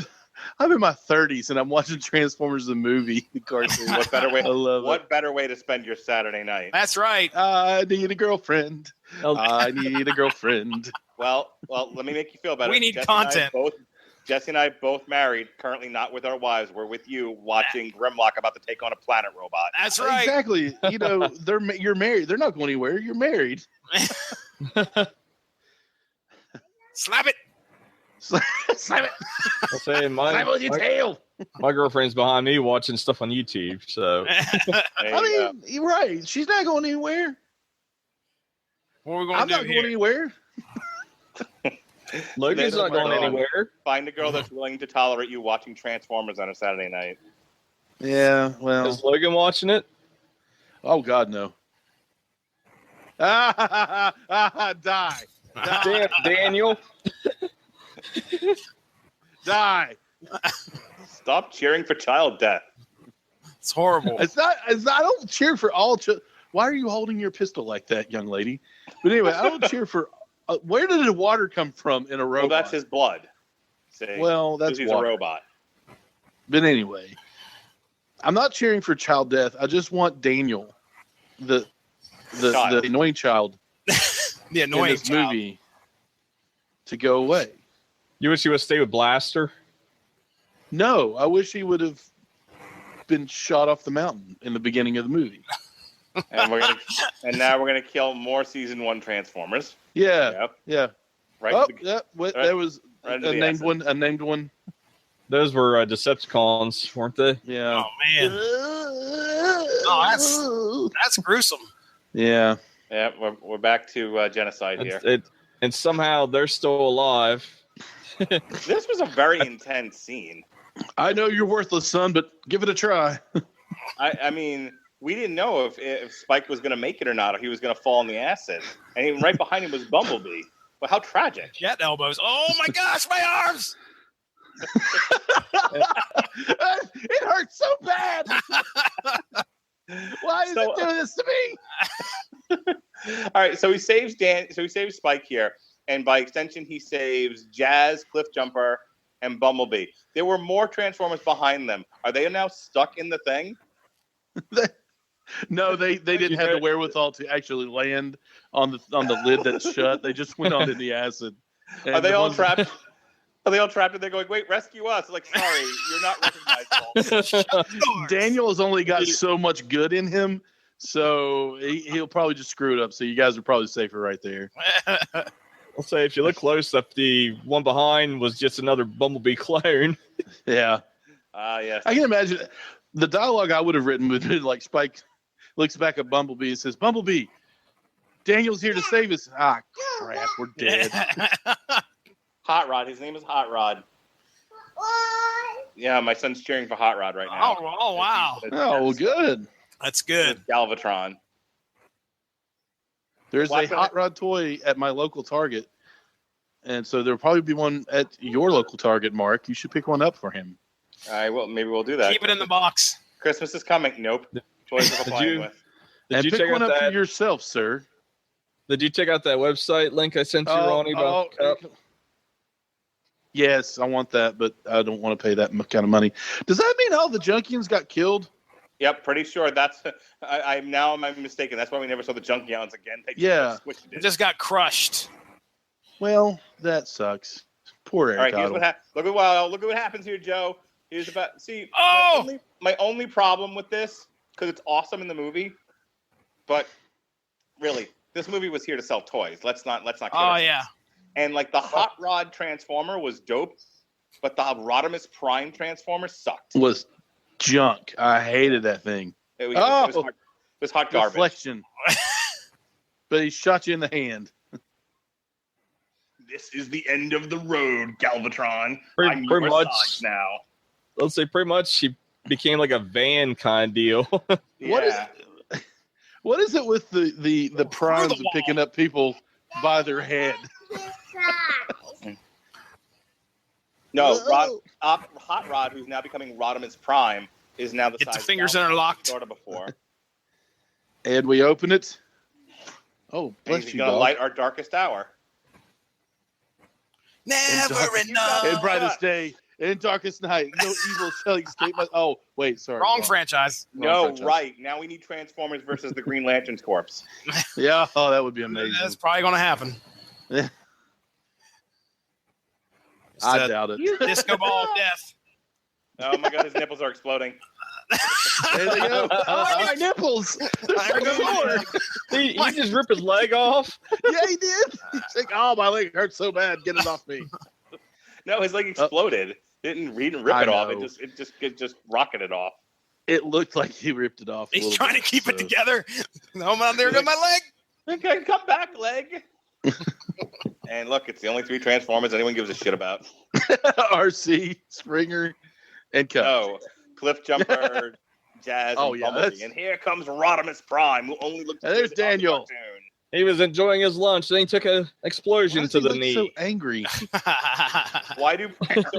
in my 30s and I'm watching Transformers the movie. The cartoon. What better way? I love what better way to spend your Saturday night? That's right. I need a girlfriend. I need a girlfriend. Well, let me make you feel better. We need content. Jesse and I both married, currently not with our wives. We're with you watching Grimlock about to take on a planet robot. That's right. Exactly. You're married. They're not going anywhere. You're married. Slap it. Slap it. I'll say Slap it with your tail. My girlfriend's behind me watching stuff on YouTube, so. You're right. She's not going anywhere. What are we going I'm to do not going anywhere. Logan's not going anywhere. Find a girl that's willing to tolerate you watching Transformers on a Saturday night. Yeah, well. Is Logan watching it? Oh, God, no. Die. Daniel. Die. Stop cheering for child death. It's horrible. It's not. I don't cheer for all children. Why are you holding your pistol like that, young lady? But anyway, I don't cheer for. Where did the water come from in a robot? Well, that's his blood. See? Well, that's he's water. a robot. But anyway, I'm not cheering for child death. I just want Daniel, the annoying child, The annoying in this child. movie, to go away. You wish he would stay with Blaster? No, I wish he would have been shot off the mountain in the beginning of the movie. And now we're gonna kill more season 1 Transformers. Yeah, Yep. yeah. Right. Oh, to the- yeah. right- There was right a to the named acid. one. A named one. Those were Decepticons, weren't they? Yeah. Oh man, that's gruesome. Yeah. Yeah, we're back to genocide here. And somehow they're still alive. This was a very intense scene. I know you're worthless, son, but give it a try. I mean, we didn't know if Spike was going to make it or not, or he was going to fall in the acid. And even right behind him was Bumblebee. But how tragic. Jet elbows. Oh my gosh, my arms! It hurts so bad. Why is it doing this to me? All right, so he saves Spike here, and by extension, he saves Jazz, Cliffjumper, and Bumblebee. There were more Transformers behind them. Are they now stuck in the thing? No, they didn't have the wherewithal to actually land on the lid that's shut. They just went on in the acid. And Are they all trapped? Are they all trapped and they're going, wait, rescue us? Like, sorry, you're not recognizable. Daniel has only got so much good in him, so he'll probably just screw it up. So you guys are probably safer right there. I'll say if you look close up, the one behind was just another Bumblebee clone. Yeah. Yes. I can imagine the dialogue I would have written would be like Spike looks back at Bumblebee and says, Bumblebee, Daniel's here to save us. Ah, crap, we're dead. Hot Rod. His name is Hot Rod. Yeah, my son's cheering for Hot Rod right now. Oh wow. Oh, well, good. That's good. Galvatron. There's a Hot Rod toy at my local Target, and so there'll probably be one at your local Target, Mark. You should pick one up for him. Maybe we'll do that. Keep it in the box. Christmas is coming. Nope. Toys we're playing with. And pick one up for yourself, sir. Did you check out that website link I sent you, Ronnie? About Cup? Yes, I want that, but I don't want to pay that kind of money. Does that mean all the Junkians got killed? Yep, pretty sure that's. I'm mistaken. That's why we never saw the Junkions again. They It just got crushed. Well, that sucks. Poor Eric. All right, here's look at what happens here, Joe. Here's about my only problem with this, because it's awesome in the movie, but really, this movie was here to sell toys. Let's not kid ourselves. Yeah. And like the Hot Rod Transformer was dope, but the Rodimus Prime Transformer sucked. Was junk. I hated that thing. It was hot garbage. Reflection. But he shot you in the hand. This is the end of the road, Galvatron. Pretty much now. Let's say pretty much he became like a van kind of deal. Yeah. What is it with the primes of picking up people by their head? No, Hot Rod, who's now becoming Rodimus Prime, is now the size. Get the fingers interlocked. Sort of before. And we open it. Oh, bless He's you, gonna dog. light our darkest hour. Never enough. In brightest day, in darkest night, no evil shall escape my. Oh, wait, sorry. Wrong franchise. Right. Now we need Transformers versus the Green Lantern's corpse. Yeah, oh, that would be amazing. That's probably going to happen. I doubt it. Disco ball of death. Oh my God, his nipples are exploding. There they go. Oh, my nipples. He just ripped his leg off. Yeah, he did. He's like, oh, my leg hurts so bad. Get it off me. No, his leg exploded. Didn't rip it off. It just rocketed off. It looked like he ripped it off. He's trying to keep it together. No, man, there goes my leg. Okay, come back, leg. And look, it's the only 3 Transformers anyone gives a shit about. RC, Springer, and Cup. No, Cliffjumper, Jazz, and Bumblebee. And here comes Rodimus Prime, who only looks. And there's Daniel. He was enjoying his lunch, then he took an explosion to the knee. So angry. So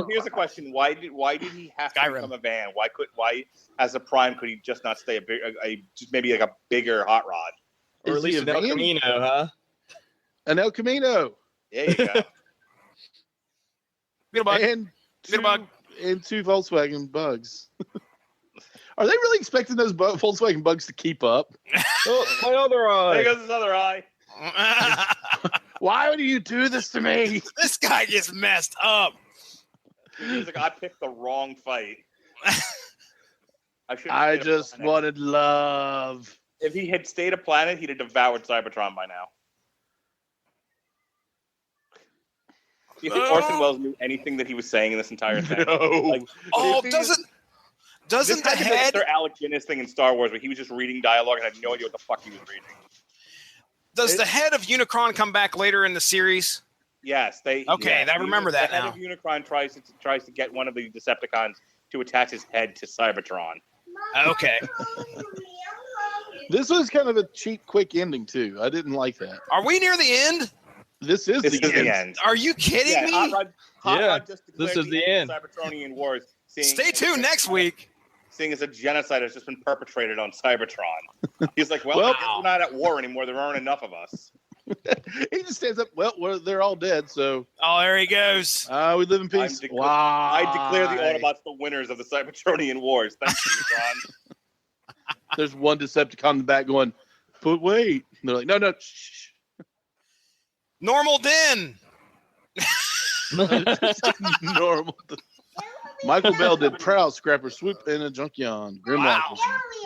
here's the question: Why did he have to become a van? Why as a Prime could he just not stay maybe like a bigger Hot Rod? Or at least an El Camino, huh? An El Camino. There you go. And two Volkswagen Bugs. Are they really expecting those Volkswagen Bugs to keep up? Oh, my other eye. There goes his other eye. Why would you do this to me? This guy gets messed up. He's like, I picked the wrong fight. I just wanted love. If he had stayed a planet, he'd have devoured Cybertron by now. Do you think Orson Welles knew anything that he was saying in this entire thing? No. Like, Doesn't this the had to be head? Sir Alec Guinness thing in Star Wars where he was just reading dialogue and had no idea what the fuck he was reading. Does the head of Unicron come back later in the series? Yes, they. Okay, yes, I remember that the now. head of Unicron tries to get one of the Decepticons to attach his head to Cybertron. Okay. This was kind of a cheap, quick ending too. I didn't like that. Are we near the end? This is the end. Are you kidding me? Hot Rod just this declared is the end. Cybertronian Wars. Stay tuned next week. Seeing as a genocide has just been perpetrated on Cybertron. He's like, well, I guess we're not at war anymore. There aren't enough of us. He just stands up. Well, they're all dead, so. Oh, there he goes. We live in peace. I declare the Autobots the winners of the Cybertronian Wars. Thank you, Ron. There's one Decepticon in the back going, but wait. And they're like, no, shh. Normal Den. Normal. Michael Bell did Prowl, Scrapper, Swoop, and a Junkion. Grimlock was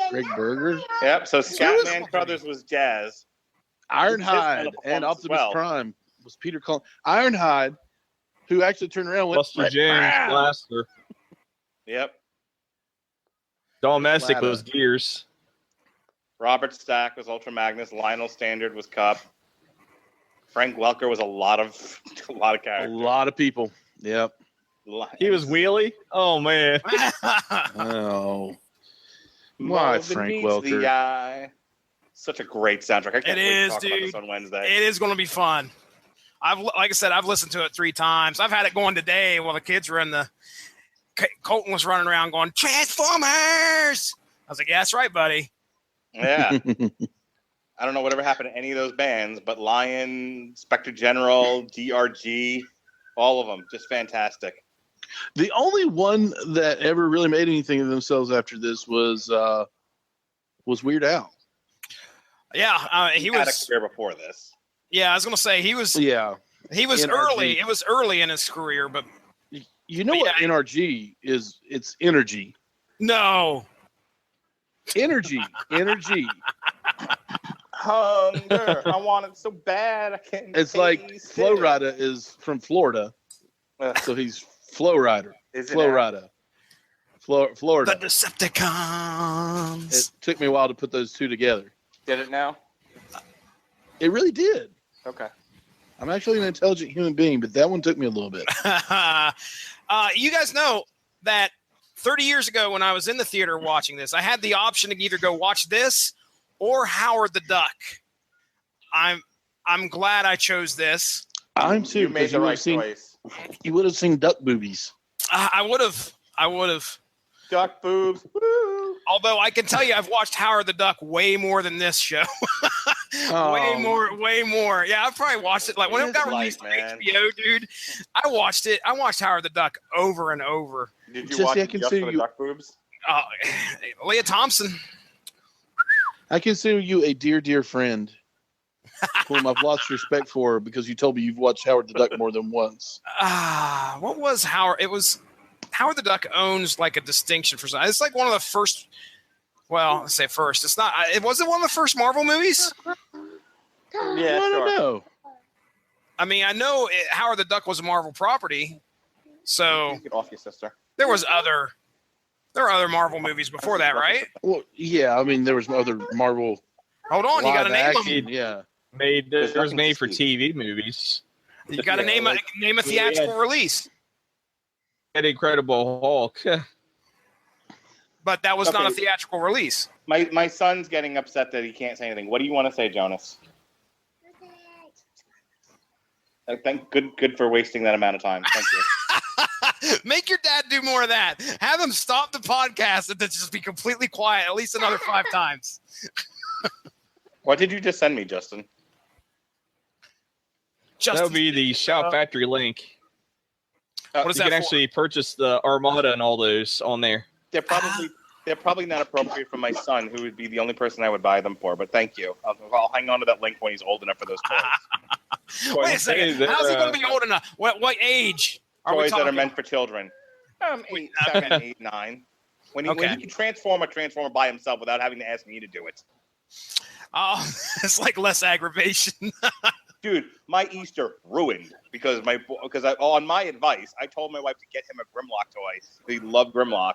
Greg Berger. Yep, so Scatman Crothers was Jazz. Ironhide and Optimus Prime was Peter Cullen. Ironhide, who actually turned around and went, Buster James, Blaster. Yep. Don Messick was Gears. Robert Stack was Ultra Magnus. Lionel Standard was Cup. Frank Welker was a lot of characters. A lot of people. Yep. He was Wheelie? Oh, man. Oh. Why, Frank Welker? The eye. Such a great soundtrack. I can't It is, talk about dude. this on Wednesday. It is going to be fun. Like I said, I've listened to it 3 times. I've had it going today while the kids were in the. Colton was running around going, Transformers! I was like, yeah, that's right, buddy. Yeah. I don't know whatever happened to any of those bands, but Lion, Spectre General, DRG, all of them, just fantastic. The only one that ever really made anything of themselves after this was Weird Al. Yeah, he had was a career before this. Yeah, I was gonna say he was. Yeah, he was NRG. early. It was early in his career, but you know what NRG is? It's energy. No. Energy. Hunger. I want it so bad. I can't. It's like Flo Rida is from Florida, so he's Flo Rida. Flo Rida. Florida. The Decepticons. It took me a while to put those two together. Did it now? It really did. Okay. I'm actually an intelligent human being, but that one took me a little bit. You guys know that 30 years ago when I was in the theater watching this, I had the option to either go watch this or Howard the Duck. I'm glad I chose this. I'm too. You made the right choice. You would have seen duck boobies. I would have. Duck boobs. Woo. Although I can tell you, I've watched Howard the Duck way more than this show. Way more. Yeah, I've probably watched it. Like when it got released on HBO, dude, I watched it. I watched Howard the Duck over and over. Did you watch it just for the duck boobs? Leah Thompson. I consider you a dear friend, whom I've lost respect for because you told me you've watched Howard the Duck more than once. What was Howard? It was Howard the Duck owns like a distinction for something. It's like one of the first. Well, let's say first. It's not. It wasn't one of the first Marvel movies. Yeah, I don't know. I mean, I know Howard the Duck was a Marvel property, so get off your sister. There were other Marvel movies before that, right? Well, yeah. I mean, there was other Marvel. Hold on, you got to name them. Yeah, there was made for TV movies. You got to name a theatrical release. That Incredible Hulk. But that was not a theatrical release. My son's getting upset that he can't say anything. What do you want to say, Jonas? Good for wasting that amount of time. Thank you. Make your dad do more of that. Have him stop the podcast and then just be completely quiet at least another 5 times. What did you just send me, Justin? That would be the Shout Factory link. What is you that can actually purchase the Armada and all those on there. They're probably not appropriate for my son, who would be the only person I would buy them for. But thank you. I'll hang on to that link when he's old enough for those toys. Wait a second. How's he going to be old enough? What age are we Toys talking? that are meant for children. 8, 7, 8, 9. When he can transform a transformer by himself without having to ask me to do it. Oh, it's like less aggravation. Dude, my Easter ruined because on my advice, I told my wife to get him a Grimlock toy. He loved Grimlock.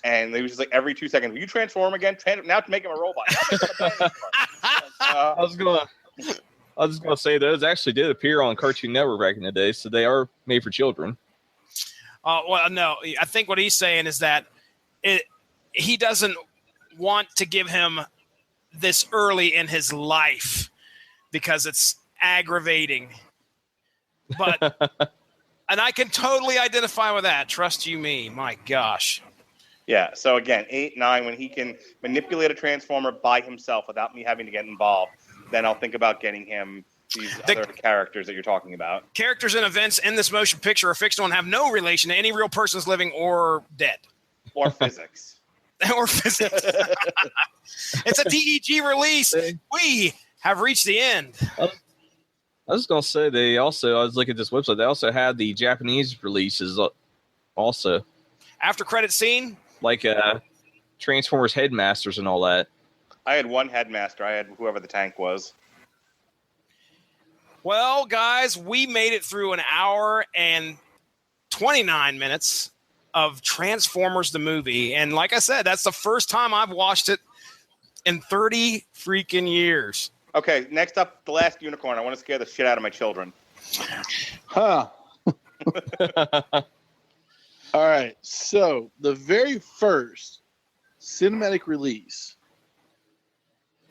And he was just like, every 2 seconds, will you transform again? Now to make him a robot. I was just gonna say those actually did appear on Cartoon Network back in the day, so they are made for children. Well, no, I think what he's saying is that he doesn't want to give him this early in his life because it's aggravating. But and I can totally identify with that. Trust you me. My gosh. Yeah, so again, 8, 9, when he can manipulate a transformer by himself without me having to get involved, then I'll think about getting him these other characters that you're talking about. Characters and events in this motion picture are fictional and have no relation to any real persons living or dead. Or physics. Or physics. It's a DEG release. We have reached the end. I was going to say I was looking at this website, they also had the Japanese releases also. After credit scene? Like Transformers Headmasters and all that. I had one Headmaster. I had whoever the tank was. Well, guys, we made it through an hour and 29 minutes of Transformers the movie. And like I said, that's the first time I've watched it in 30 freaking years. Okay, next up, The Last Unicorn. I want to scare the shit out of my children. Huh. All right, so the very first cinematic release,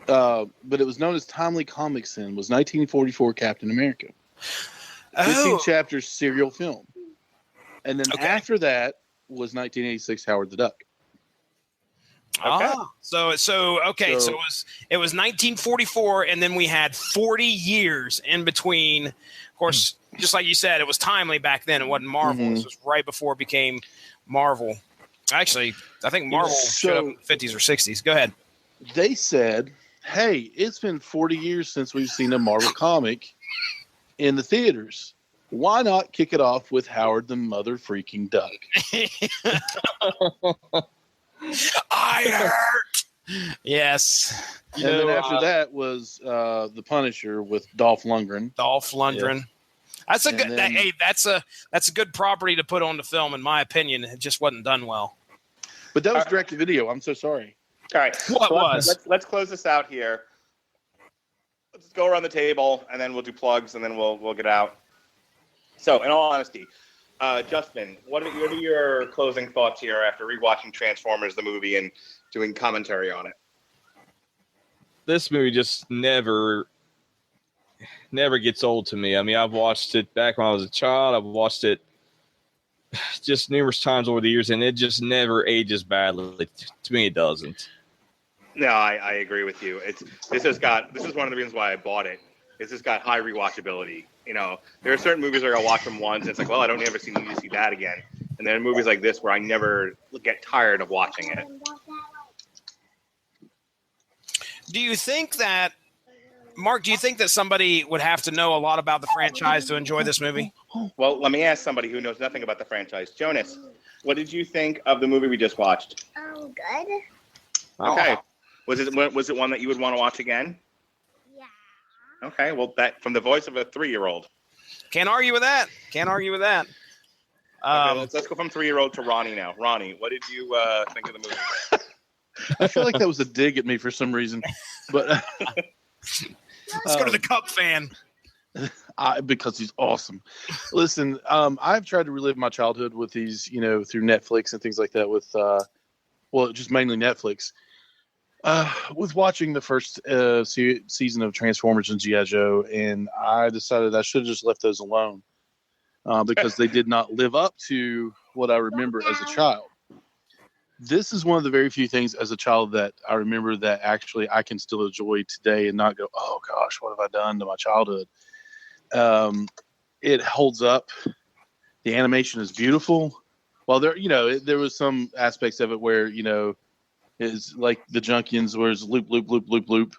but it was known as Timely Comics then, was 1944 Captain America. 15 chapters serial film. And then after that was 1986 Howard the Duck. Okay. So it was 1944, and then we had 40 years in between. Of course, just like you said, it was timely back then. It wasn't Marvel. This was right before it became Marvel. Actually, I think Marvel showed up in the 50s or 60s. Go ahead. They said, hey, it's been 40 years since we've seen a Marvel comic in the theaters. Why not kick it off with Howard the Mother Freaking Duck? I hurt. Yes. And then after that was The Punisher with Dolph Lundgren. Yeah. That's a good. That's a good property to put on the film, in my opinion. It just wasn't done well. But that was direct to video. I'm so sorry. All right. Let's close this out here. Let's go around the table, and then we'll do plugs, and then we'll get out. So, in all honesty, Justin, what are your closing thoughts here after rewatching Transformers the movie and doing commentary on it? This movie just never gets old to me. I mean, I've watched it back when I was a child. I've watched it just numerous times over the years, and it just never ages badly. To me, it doesn't. No, I agree with you. This is one of the reasons why I bought it. It's just got high rewatchability. You know, there are certain movies where I'll watch them once, and it's like, well, I don't ever need to see that again. And then movies like this where I never get tired of watching it. Do you think that, Mark, do you think that somebody would have to know a lot about the franchise to enjoy this movie? Well, let me ask somebody who knows nothing about the franchise. Jonas, what did you think of the movie we just watched? Oh, good. Okay. Was it one that you would want to watch again? Yeah. Okay, well, that from the voice of a 3-year-old. Can't argue with that. Okay, let's go from 3-year-old to Ronnie now. Ronnie, what did you think of the movie? I feel like that was a dig at me for some reason, but let's go to the Cup fan. Because he's awesome. Listen, I've tried to relive my childhood with these, through Netflix and things like that. With just mainly Netflix. With watching the first season of Transformers and G.I. Joe, and I decided I should have just left those alone because they did not live up to what I remember as a child. This is one of the very few things as a child that I remember that actually I can still enjoy today and not go, oh gosh, what have I done to my childhood? It holds up. The animation is beautiful. Well, there was some aspects of it where, it's like the Junkions where it's loop, loop, loop, loop, loop.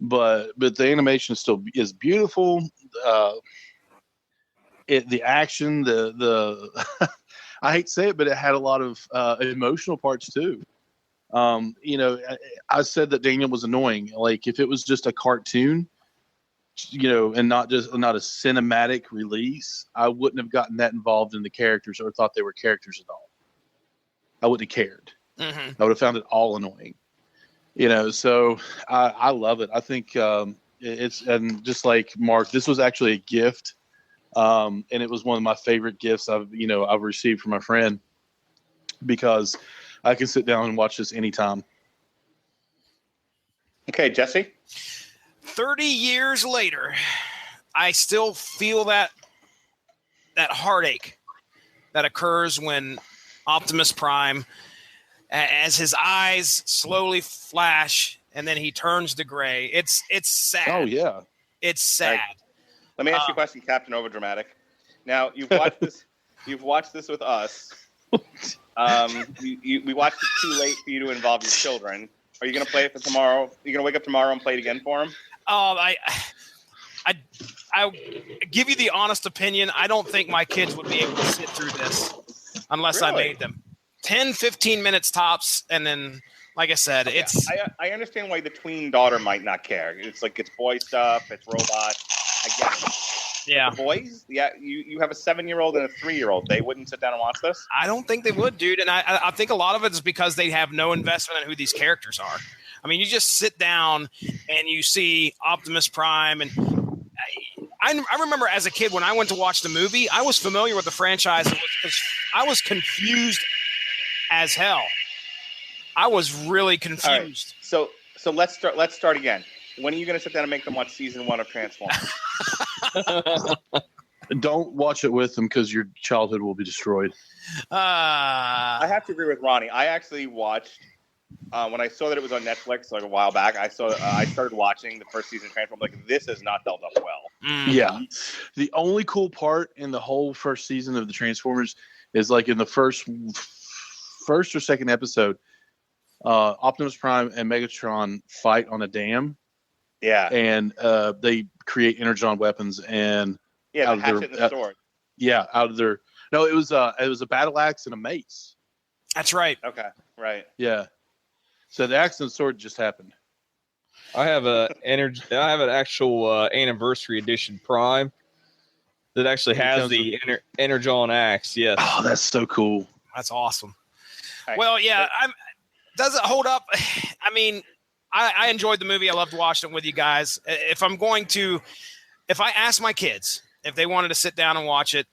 but the animation still is beautiful. The action, the I hate to say it, but it had a lot of emotional parts too. I said that Daniel was annoying. Like if it was just a cartoon, and not a cinematic release, I wouldn't have gotten that involved in the characters or thought they were characters at all. I wouldn't have cared. Mm-hmm. I would have found it all annoying. So I love it. I think and just like Mark, this was actually a gift. And it was one of my favorite gifts I've received from my friend, because I can sit down and watch this anytime. Okay, Jesse? 30 years later, I still feel that heartache that occurs when Optimus Prime, as his eyes slowly flash and then he turns to gray. It's sad. Oh, yeah. It's sad. Let me ask you a question, Captain Overdramatic. Now, you've watched this. You've watched this with us. We watched it too late for you to involve your children. Are you going to play it for tomorrow? Are you going to wake up tomorrow and play it again for them? I give you the honest opinion. I don't think my kids would be able to sit through this unless I made them. 10, 15 minutes tops, and then, like I said, it's. I understand why the tween daughter might not care. It's like it's boy stuff, it's robots. I get it. Yeah. The boys, you have a 7-year-old and a 3-year-old. They wouldn't sit down and watch this? I don't think they would, dude. And I think a lot of it is because they have no investment in who these characters are. I mean, you just sit down and you see Optimus Prime. And I remember as a kid when I went to watch the movie, I was familiar with the franchise. I was confused as hell. I was really confused. Right. So let's start again. When are you going to sit down and make them watch season 1 of Transformers? Don't watch it with them because your childhood will be destroyed. I have to agree with Ronnie. I actually watched when I saw that it was on Netflix like a while back. I started watching the first season of Transformers. Like, this is not dealt up well. Yeah, the only cool part in the whole first season of the Transformers is like in the first or second episode, Optimus Prime and Megatron fight on a dam. Yeah, and they create energon weapons and the hatchet and the sword. Yeah, out of their it was a battle axe and a mace. That's right. Okay, right. Yeah, so the axe and sword just happened. I have an actual anniversary edition Prime that actually has the energon axe. Yes. Oh, that's so cool. That's awesome. Right. Well, yeah, does it hold up? I mean, I enjoyed the movie. I loved watching it with you guys. If I asked my kids if they wanted to sit down and watch it,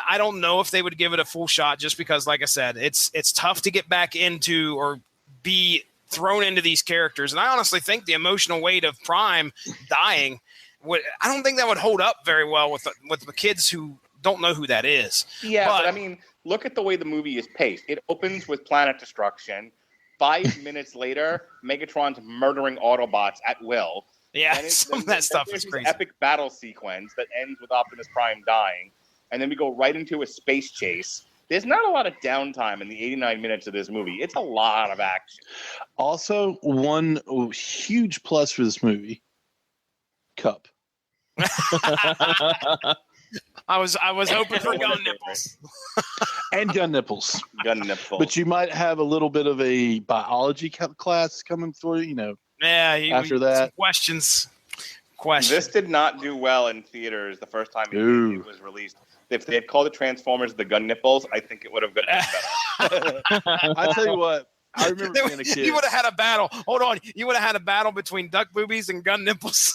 I don't know if they would give it a full shot, just because, like I said, it's tough to get back into or be thrown into these characters. And I honestly think the emotional weight of Prime dying I don't think that would hold up very well with the kids who don't know who that is. Yeah, but I mean, look at the way the movie is paced. It opens with planet destruction. 5 minutes later, Megatron's murdering Autobots at will. Yeah, some of that stuff is crazy. Epic battle sequence that ends with Optimus Prime dying, and then we go right into a space chase. There's not a lot of downtime in the 89 minutes of this movie. It's a lot of action. Also, one huge plus for this movie: Cup. I was hoping for gun nipples. And gun nipples. Gun nipples. But you might have a little bit of a biology class coming for you, Yeah. After that. Questions. This did not do well in theaters the first time it was released. If they had called it Transformers the Gun Nipples, I think it would have gotten better. I tell you what, I remember being a kid. You would have had a battle. Hold on. You would have had a battle between duck boobies and gun nipples.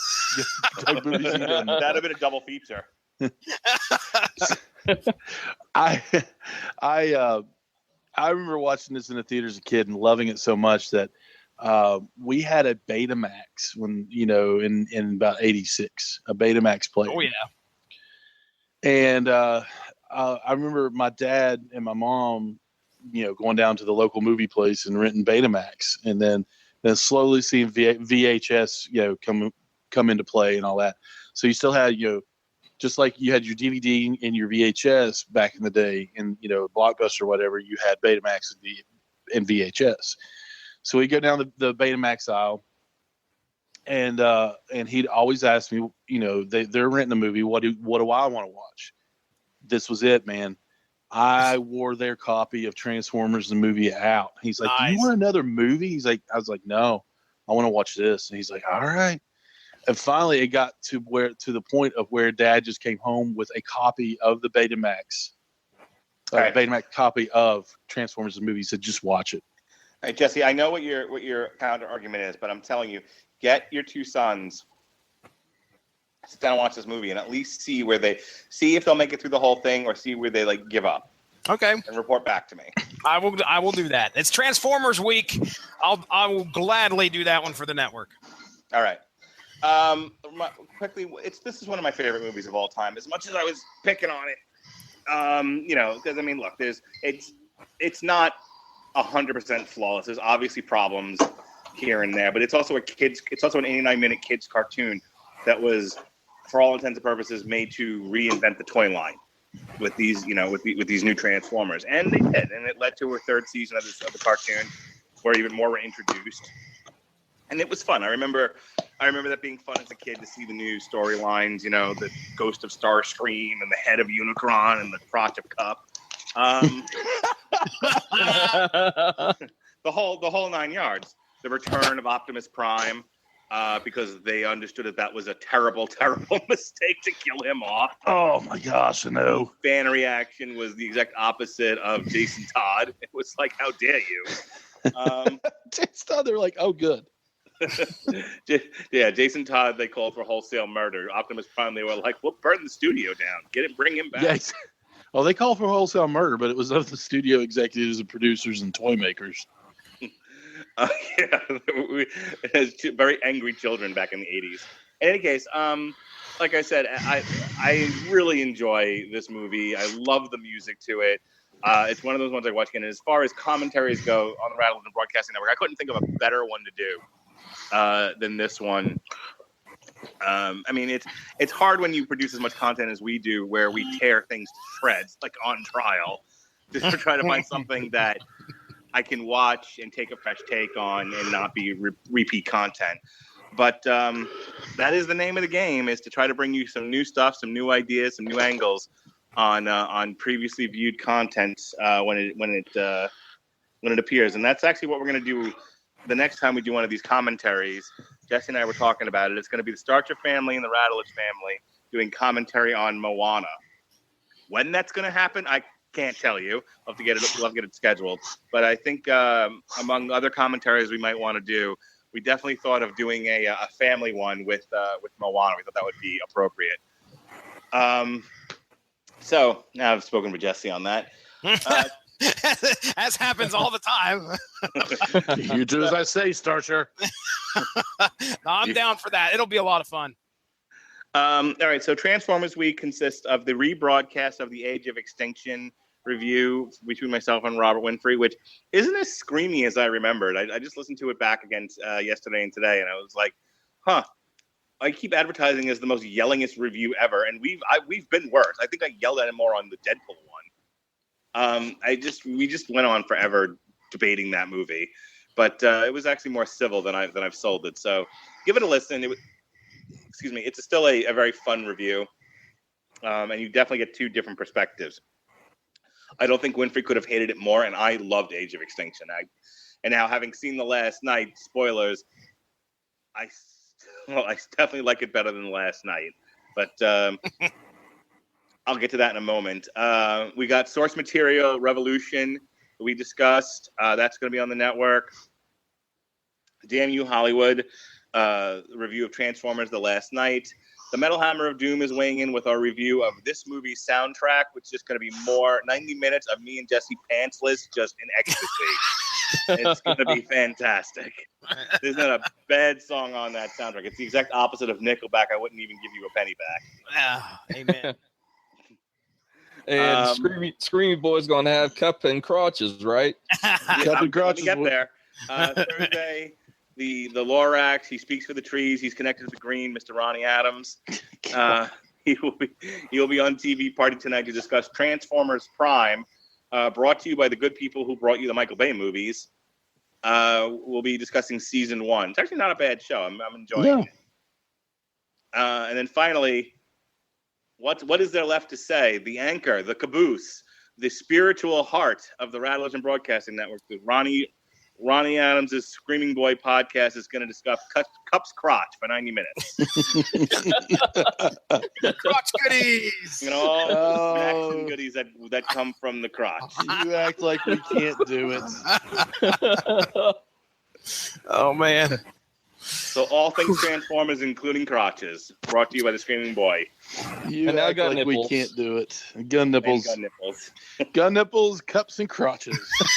Duck boobies and gun nipples. That would have been a double feature. I remember watching this in the theater as a kid and loving it so much that we had a Betamax when in about '86, a Betamax player. Oh yeah. And I remember my dad and my mom, going down to the local movie place and renting Betamax, and then slowly seeing VHS, come into play and all that. So you still had, just like you had your DVD and your VHS back in the day, and Blockbuster or whatever, you had Betamax and VHS. So we go down the Betamax aisle, and he'd always ask me, they're renting a movie. What do I want to watch? This was it, man. I wore their copy of Transformers the movie out. He's like, "Do you want another movie?" He's like, I was like, "No, I want to watch this." And he's like, "All right." And finally, it got to the point of where Dad just came home with a copy of the Betamax, Betamax copy of Transformers the movie. He said, "Just watch it." All right, Jesse, I know what your counter argument is, but I'm telling you, get your two sons, sit down and watch this movie, and at least see if they'll make it through the whole thing, or see where they like give up. Okay. And report back to me. I will do that. It's Transformers week. I will gladly do that one for the network. All right. Quickly, this is one of my favorite movies of all time. As much as I was picking on it, because I mean, look, it's not 100% flawless. There's obviously problems here and there, but it's also an 89-minute kids cartoon that was, for all intents and purposes, made to reinvent the toy line with these, with these new Transformers, and they did, and it led to a third season of the cartoon, where even more were introduced, and it was fun. I remember that being fun as a kid to see the new storylines, the Ghost of Starscream and the head of Unicron and the crotch of Cup, the whole 9 yards. The return of Optimus Prime. Because they understood that was a terrible, terrible mistake to kill him off. Oh my gosh, I know. Fan reaction was the exact opposite of Jason Todd. It was like, how dare you? Jason Todd, they're like, oh, good. Yeah, Jason Todd, they called for wholesale murder. Optimus Prime, they were like, we'll burn the studio down. Bring him back. Yes. Well, they called for wholesale murder, but it was of the studio executives and producers and toy makers. Yeah, very angry children back in the 80s. In any case, like I said, I really enjoy this movie. I love the music to it. It's one of those ones I watch again. And as far as commentaries go on the Rattle and Broadcasting Network, I couldn't think of a better one to do than this one. I mean, it's hard when you produce as much content as we do, where we tear things to shreds, like On Trial, just to try to find something that I can watch and take a fresh take on and not be repeat content. But that is the name of the game, is to try to bring you some new stuff, some new ideas, some new angles on previously viewed content when it appears. And that's actually what we're going to do the next time we do one of these commentaries. Jesse and I were talking about it. It's going to be the Starcher family and the Radulich family doing commentary on Moana. When that's going to happen, I can't tell you. We'll have to get it scheduled. But I think among other commentaries we might want to do, we definitely thought of doing a family one with Moana. We thought that would be appropriate. So now I've spoken with Jesse on that. As happens all the time. You do as I say, Starcher. I'm down for that. It'll be a lot of fun. All right, so Transformers Week consists of the rebroadcast of the Age of Extinction review between myself and Robert Winfrey, which isn't as screamy as I remembered. I just listened to it back again yesterday and today, and I was like, huh. I keep advertising as the most yellingest review ever, and we've been worse. I think I yelled at him more on the Deadpool one. We just went on forever debating that movie, but it was actually more civil than I've sold it. So give it a listen. It's still a very fun review, and you definitely get two different perspectives. I don't think Winfrey could have hated it more, and I loved Age of Extinction. And now, having seen The Last Night, spoilers, I definitely like it better than Last Night. But I'll get to that in a moment. We got Source Material Revolution that we discussed. That's going to be on the network. Damn You Hollywood, review of Transformers The Last Night. The Metal Hammer of Doom is weighing in with our review of this movie's soundtrack, which is just going to be more 90 minutes of me and Jesse pantsless, just in ecstasy. It's going to be fantastic. There's not a bad song on that soundtrack. It's the exact opposite of Nickelback. I wouldn't even give you a penny back. Amen. And Screamy Boy's going to have cup and crotches, right? Cup and crotches. Get there. Thursday, the Lorax. He speaks for the trees. He's connected to the green. Mr. Ronnie Adams. He will be on TV Party tonight to discuss Transformers Prime, brought to you by the good people who brought you the Michael Bay movies. we'll be discussing season 1. It's actually not a bad show. I'm enjoying it. And then finally, what is there left to say? The anchor, the caboose, the spiritual heart of the Radulich and Broadcasting Network, the Ronnie Adams' Screaming Boy podcast is going to discuss Cup's crotch for 90 minutes. Crotch goodies. All the snacks and goodies that come from the crotch. You act like we can't do it. Oh, man. So all things Transformers, including crotches, brought to you by the Screaming Boy. You And now act gun like we nipples. can't do it. Gun nipples. Gun nipples. Gun nipples, cups, and crotches.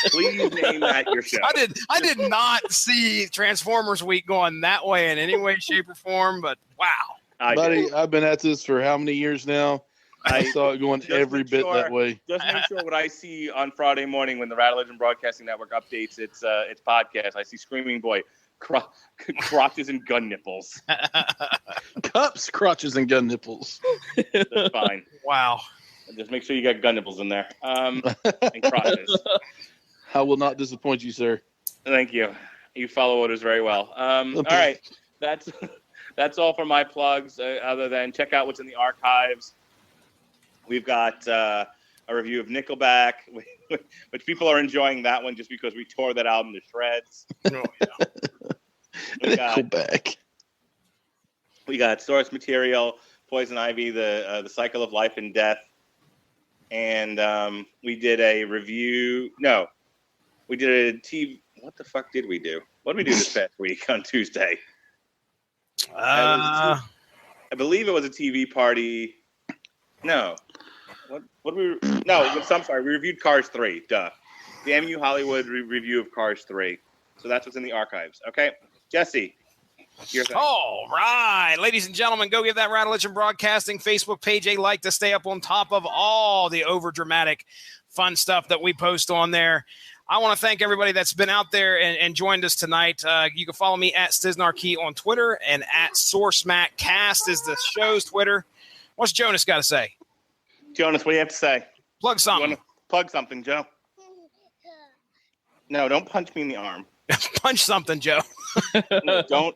Please name that your show. I did not see Transformers Week going that way in any way, shape, or form, but wow. Buddy, I've been at this for how many years now? I saw it going every bit that way. Just make sure what I see on Friday morning when the Radulich and Broadcasting Network updates its podcast, I see Screaming Boy, crotches and gun nipples. Cups, crotches, and gun nipples. That's fine. Wow. Just make sure you got gun nipples in there. And crotches. I will not disappoint you, sir. Thank you. You follow orders very well. All right. That's all for my plugs, other than check out what's in the archives. We've got a review of Nickelback, which people are enjoying that one just because we tore that album to shreds. Oh, yeah. Nickelback. We got source material, Poison Ivy, the Cycle of Life and Death, and we did a review. No, we did a TV. What the fuck did we do? What did we do this past week on Tuesday? I believe it was a TV party. No. What we? No, I'm sorry. We reviewed Cars 3. Duh. The MU Hollywood review of Cars 3. So that's what's in the archives. Okay, Jesse. Your thing. All right, ladies and gentlemen, go give that Radulich and Broadcasting Facebook page a like to stay up on top of all the overdramatic fun stuff that we post on there. I want to thank everybody that's been out there and joined us tonight. You can follow me at Stiznarkey on Twitter, and at SourceMacCast is the show's Twitter. What's Jonas got to say? Jonas, what do you have to say? Plug something. You want to plug something, Joe? No, don't punch me in the arm. Punch something, Joe. No, don't.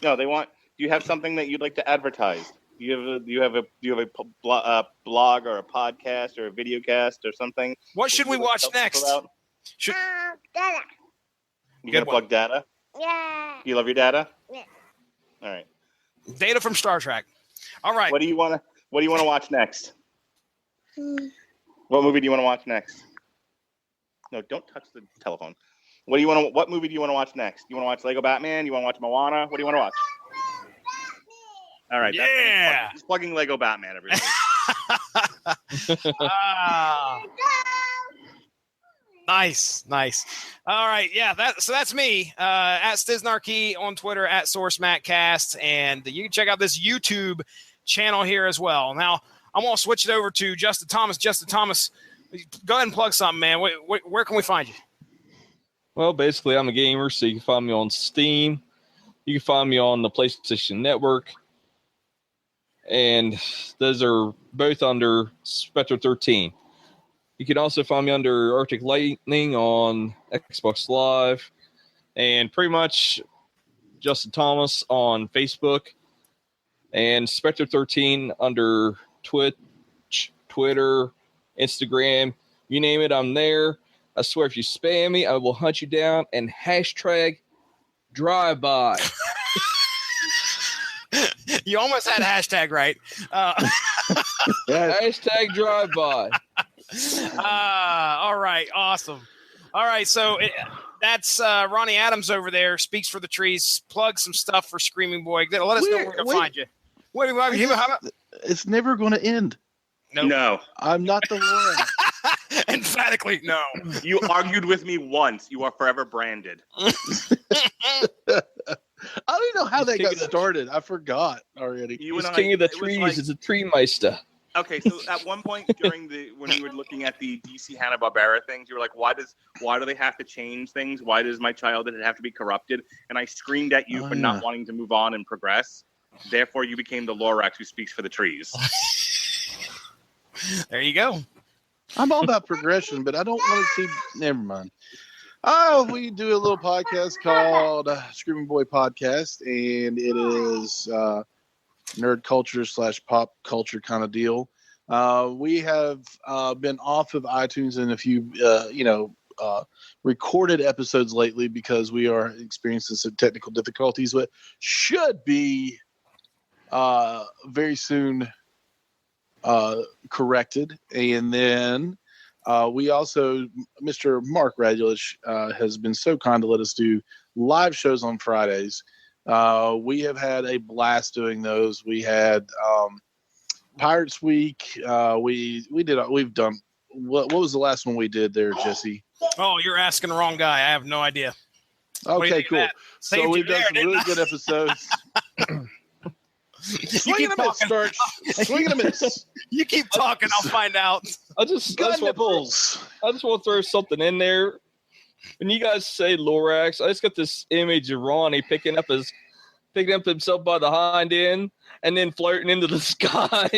No, they want. Do you have something that you'd like to advertise? Do you have a blog or a podcast or a video cast or something? What should we watch next? Dada. You gonna plug data? Yeah. You love your data? Yeah. All right. Data from Star Trek. All right. What do you want to watch next? What movie do you want to watch next? No, don't touch the telephone. What movie do you want to watch next? You want to watch Lego Batman? You want to watch Moana? What do you want to watch? All right. Yeah. He's plugging Lego Batman, everybody. Nice. All right, yeah. That's me. At Stiznarkey on Twitter, at SourceMacCast, and you can check out this YouTube channel here as well. Now, I'm gonna switch it over to Justin Thomas. Justin Thomas, go ahead and plug something, man. Where can we find you? Well, basically, I'm a gamer, so you can find me on Steam. You can find me on the PlayStation Network. And those are both under Spectre 13. You can also find me under Arctic Lightning on Xbox Live. And pretty much Justin Thomas on Facebook. And Spectre 13 under Twitch, Twitter, Instagram. You name it, I'm there. I swear, if you spam me, I will hunt you down and hashtag drive-by. You almost had a hashtag right. Hashtag drive-by. All right, awesome. All right, so that's Ronnie Adams over there, speaks for the trees. Plug some stuff for Screaming Boy. Let us know where to find you. It's never going to end. Nope. No. I'm not the one. Emphatically, no. You argued with me once. You are forever branded. I don't even know how that got started. I forgot already. He's king of the trees. It's a tree meister. Okay, so at one point during when you were looking at the DC Hanna-Barbera things, you were like, why do they have to change things? Why does my childhood have to be corrupted? And I screamed at you for not wanting to move on and progress. Therefore, you became the Lorax who speaks for the trees. There you go. I'm all about progression, but I don't want to see. Never mind. Oh, we do a little podcast called Screaming Boy Podcast, and it is nerd culture / pop culture kind of deal. We have been off of iTunes and a few, recorded episodes lately because we are experiencing some technical difficulties, but should be very soon corrected. And then we also, Mr. Mark Radulich has been so kind to let us do live shows on Fridays. We have had a blast doing those. We had Pirates Week. We've done. What was the last one we did there, Jesse? Oh, you're asking the wrong guy. I have no idea. Okay, cool. So we've done some really good episodes. Swing and a miss, Starch. Swing and a miss. You keep talking, I'll find out. Gun nipples. I just want to throw something in there. When you guys say Lorax, I just got this image of Ronnie picking up himself by the hind end and then flirting into the sky.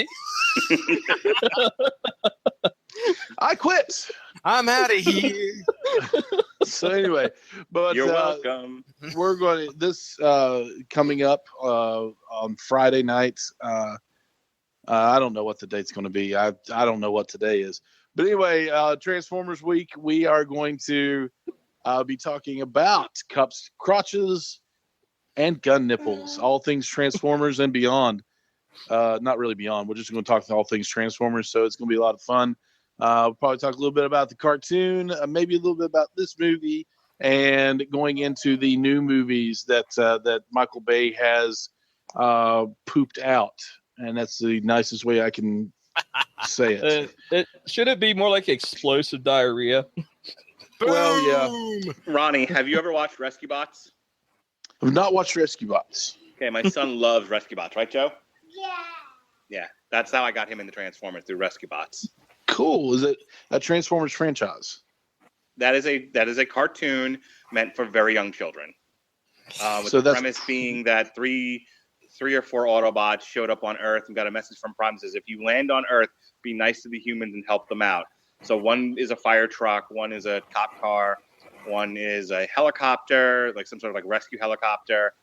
I quit. I'm out of here. So anyway, but You're welcome. We're going to this coming up on Friday nights. I don't know what the date's going to be. I don't know what today is. But anyway, Transformers Week, we are going to be talking about cups, crotches, and gun nipples. All things Transformers and beyond. Not really beyond. We're just going to talk all things Transformers, so it's going to be a lot of fun. We'll probably talk a little bit about the cartoon, maybe a little bit about this movie, and going into the new movies that Michael Bay has pooped out. And that's the nicest way I can say it. Should it be more like explosive diarrhea? Well, yeah. Ronnie, have you ever watched Rescue Bots? I've not watched Rescue Bots. Okay, my son loves Rescue Bots, right, Joe? Yeah. Yeah, that's how I got him into Transformers, through Rescue Bots. Cool. Is it a Transformers franchise? That is a cartoon meant for very young children. With So the premise being that three or four Autobots showed up on Earth and got a message from Prime that says, if you land on Earth, be nice to the humans and help them out. So one is a fire truck, one is a cop car, one is a helicopter, like some sort of like rescue helicopter,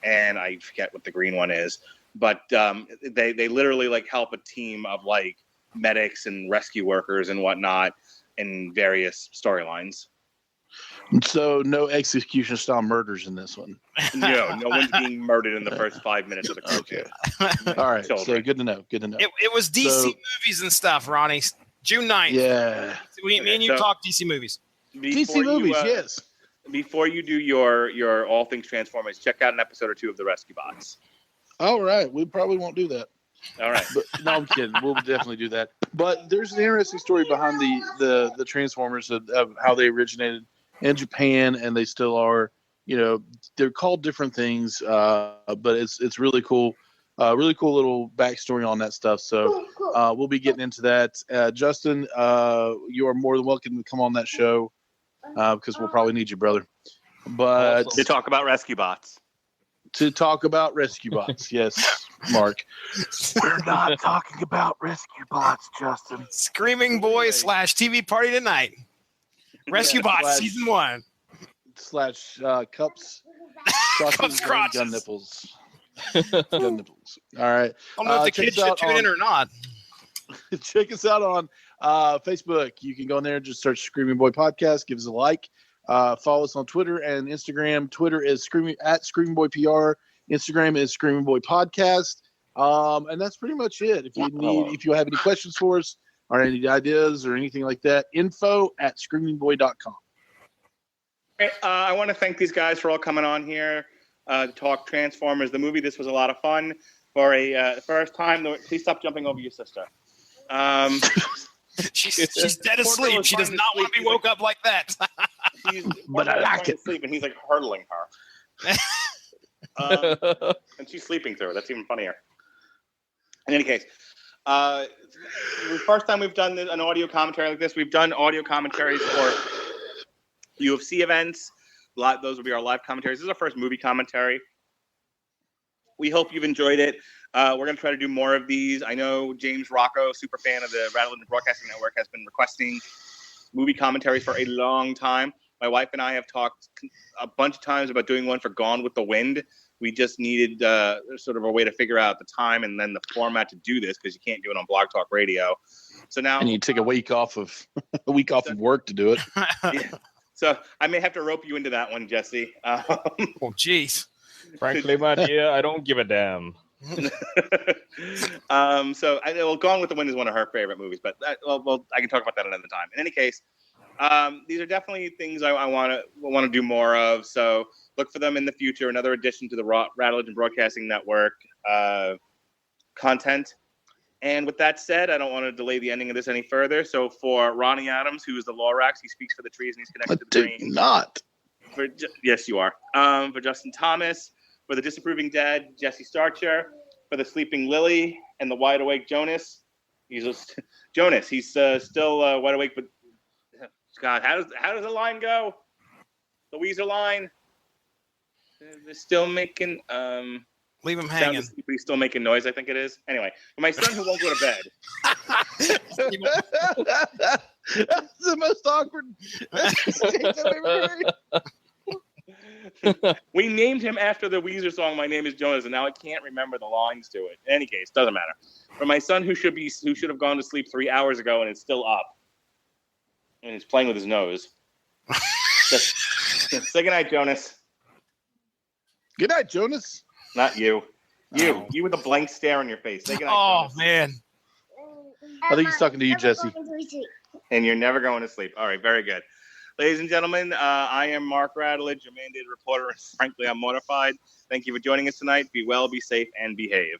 and I forget what the green one is. But they literally like help a team of like medics and rescue workers and whatnot in various storylines. So no execution style murders in this one. No one's being murdered in the first 5 minutes of the cartoon. Okay. All right. Children. So good to know. It was DC movies and stuff, Ronnie. June 9th. Yeah. Me and you talk DC movies. DC movies, yes. Before you do your all things Transformers, check out an episode or two of the Rescue Bots. All right. We probably won't do that. All right. But, no, I'm kidding. We'll definitely do that. But there's an interesting story behind the Transformers of how they originated in Japan, and they still are. They're called different things, but it's really cool. Really cool little backstory on that stuff. So we'll be getting into that. Justin, you are more than welcome to come on that show because we'll probably need you, brother. But To talk about Rescue Bots. Yes, Mark. We're not talking about Rescue Bots, Justin. Screaming Boy / TV Party Tonight. Rescue Bots Season 1. / cups, crotches, crotches. gun nipples. Gun nipples. All right. I don't know if the kids should tune in or not. Check us out on Facebook. You can go in there and just search Screaming Boy Podcast. Give us a like. Follow us on Twitter and Instagram. Twitter is Screaming Boy PR. Instagram is Screaming Boy Podcast. And that's pretty much it. If you have any questions for us or any ideas or anything like that, info@screamingboy.com. I want to thank these guys for all coming on here to talk Transformers, the movie. This was a lot of fun. For a first time, please stop jumping over your sister. She's dead asleep. She does not want to be woke up like that. But I like it. Sleep, and he's like hurdling her. And she's sleeping through it. That's even funnier. In any case, the first time we've done an audio commentary like this, we've done audio commentaries for UFC events. Those will be our live commentaries. This is our first movie commentary. We hope you've enjoyed it. We're going to try to do more of these. I know James Rocco, super fan of the Radulich Broadcasting Network, has been requesting movie commentaries for a long time. My wife and I have talked a bunch of times about doing one for Gone with the Wind. We just needed sort of a way to figure out the time and then the format to do this because you can't do it on Blog Talk Radio. So now, and you take a week off of work to do it. Yeah. So I may have to rope you into that one, Jesse. Oh, geez. Frankly, my dear, I don't give a damn. Gone with the Wind is one of her favorite movies, but I can talk about that another time. In any case, these are definitely things I want to do more of. So look for them in the future. Another addition to the Radulich and Broadcasting Network content. And with that said, I don't want to delay the ending of this any further. So for Ronnie Adams, who is the Lorax, he speaks for the trees and he's connected to the brain. Not. Yes, you are. For Justin Thomas, for the disapproving dad, Jesse Starcher, for the sleeping Lily and the wide awake Jonas. He's still wide awake, but God, how does the line go? The Weezer line. They're still making Leave him hanging. He's still making noise, I think it is. Anyway, for my son who won't go to bed. That's the most awkward I've ever heard. We named him after the Weezer song "My Name Is Jonas," and now I can't remember the lines to it. In any case, doesn't matter. For my son who should have gone to sleep 3 hours ago and is still up, and he's playing with his nose. Say goodnight, Jonas. Good night, Jonas. Not you. You with a blank stare on your face. Say goodnight, Jonas. Man. I think he's talking to you, Jesse. And you're never going to sleep. All right, very good. Ladies and gentlemen, I am Mark Radulich, your mandated reporter, and frankly, I'm mortified. Thank you for joining us tonight. Be well, be safe, and behave.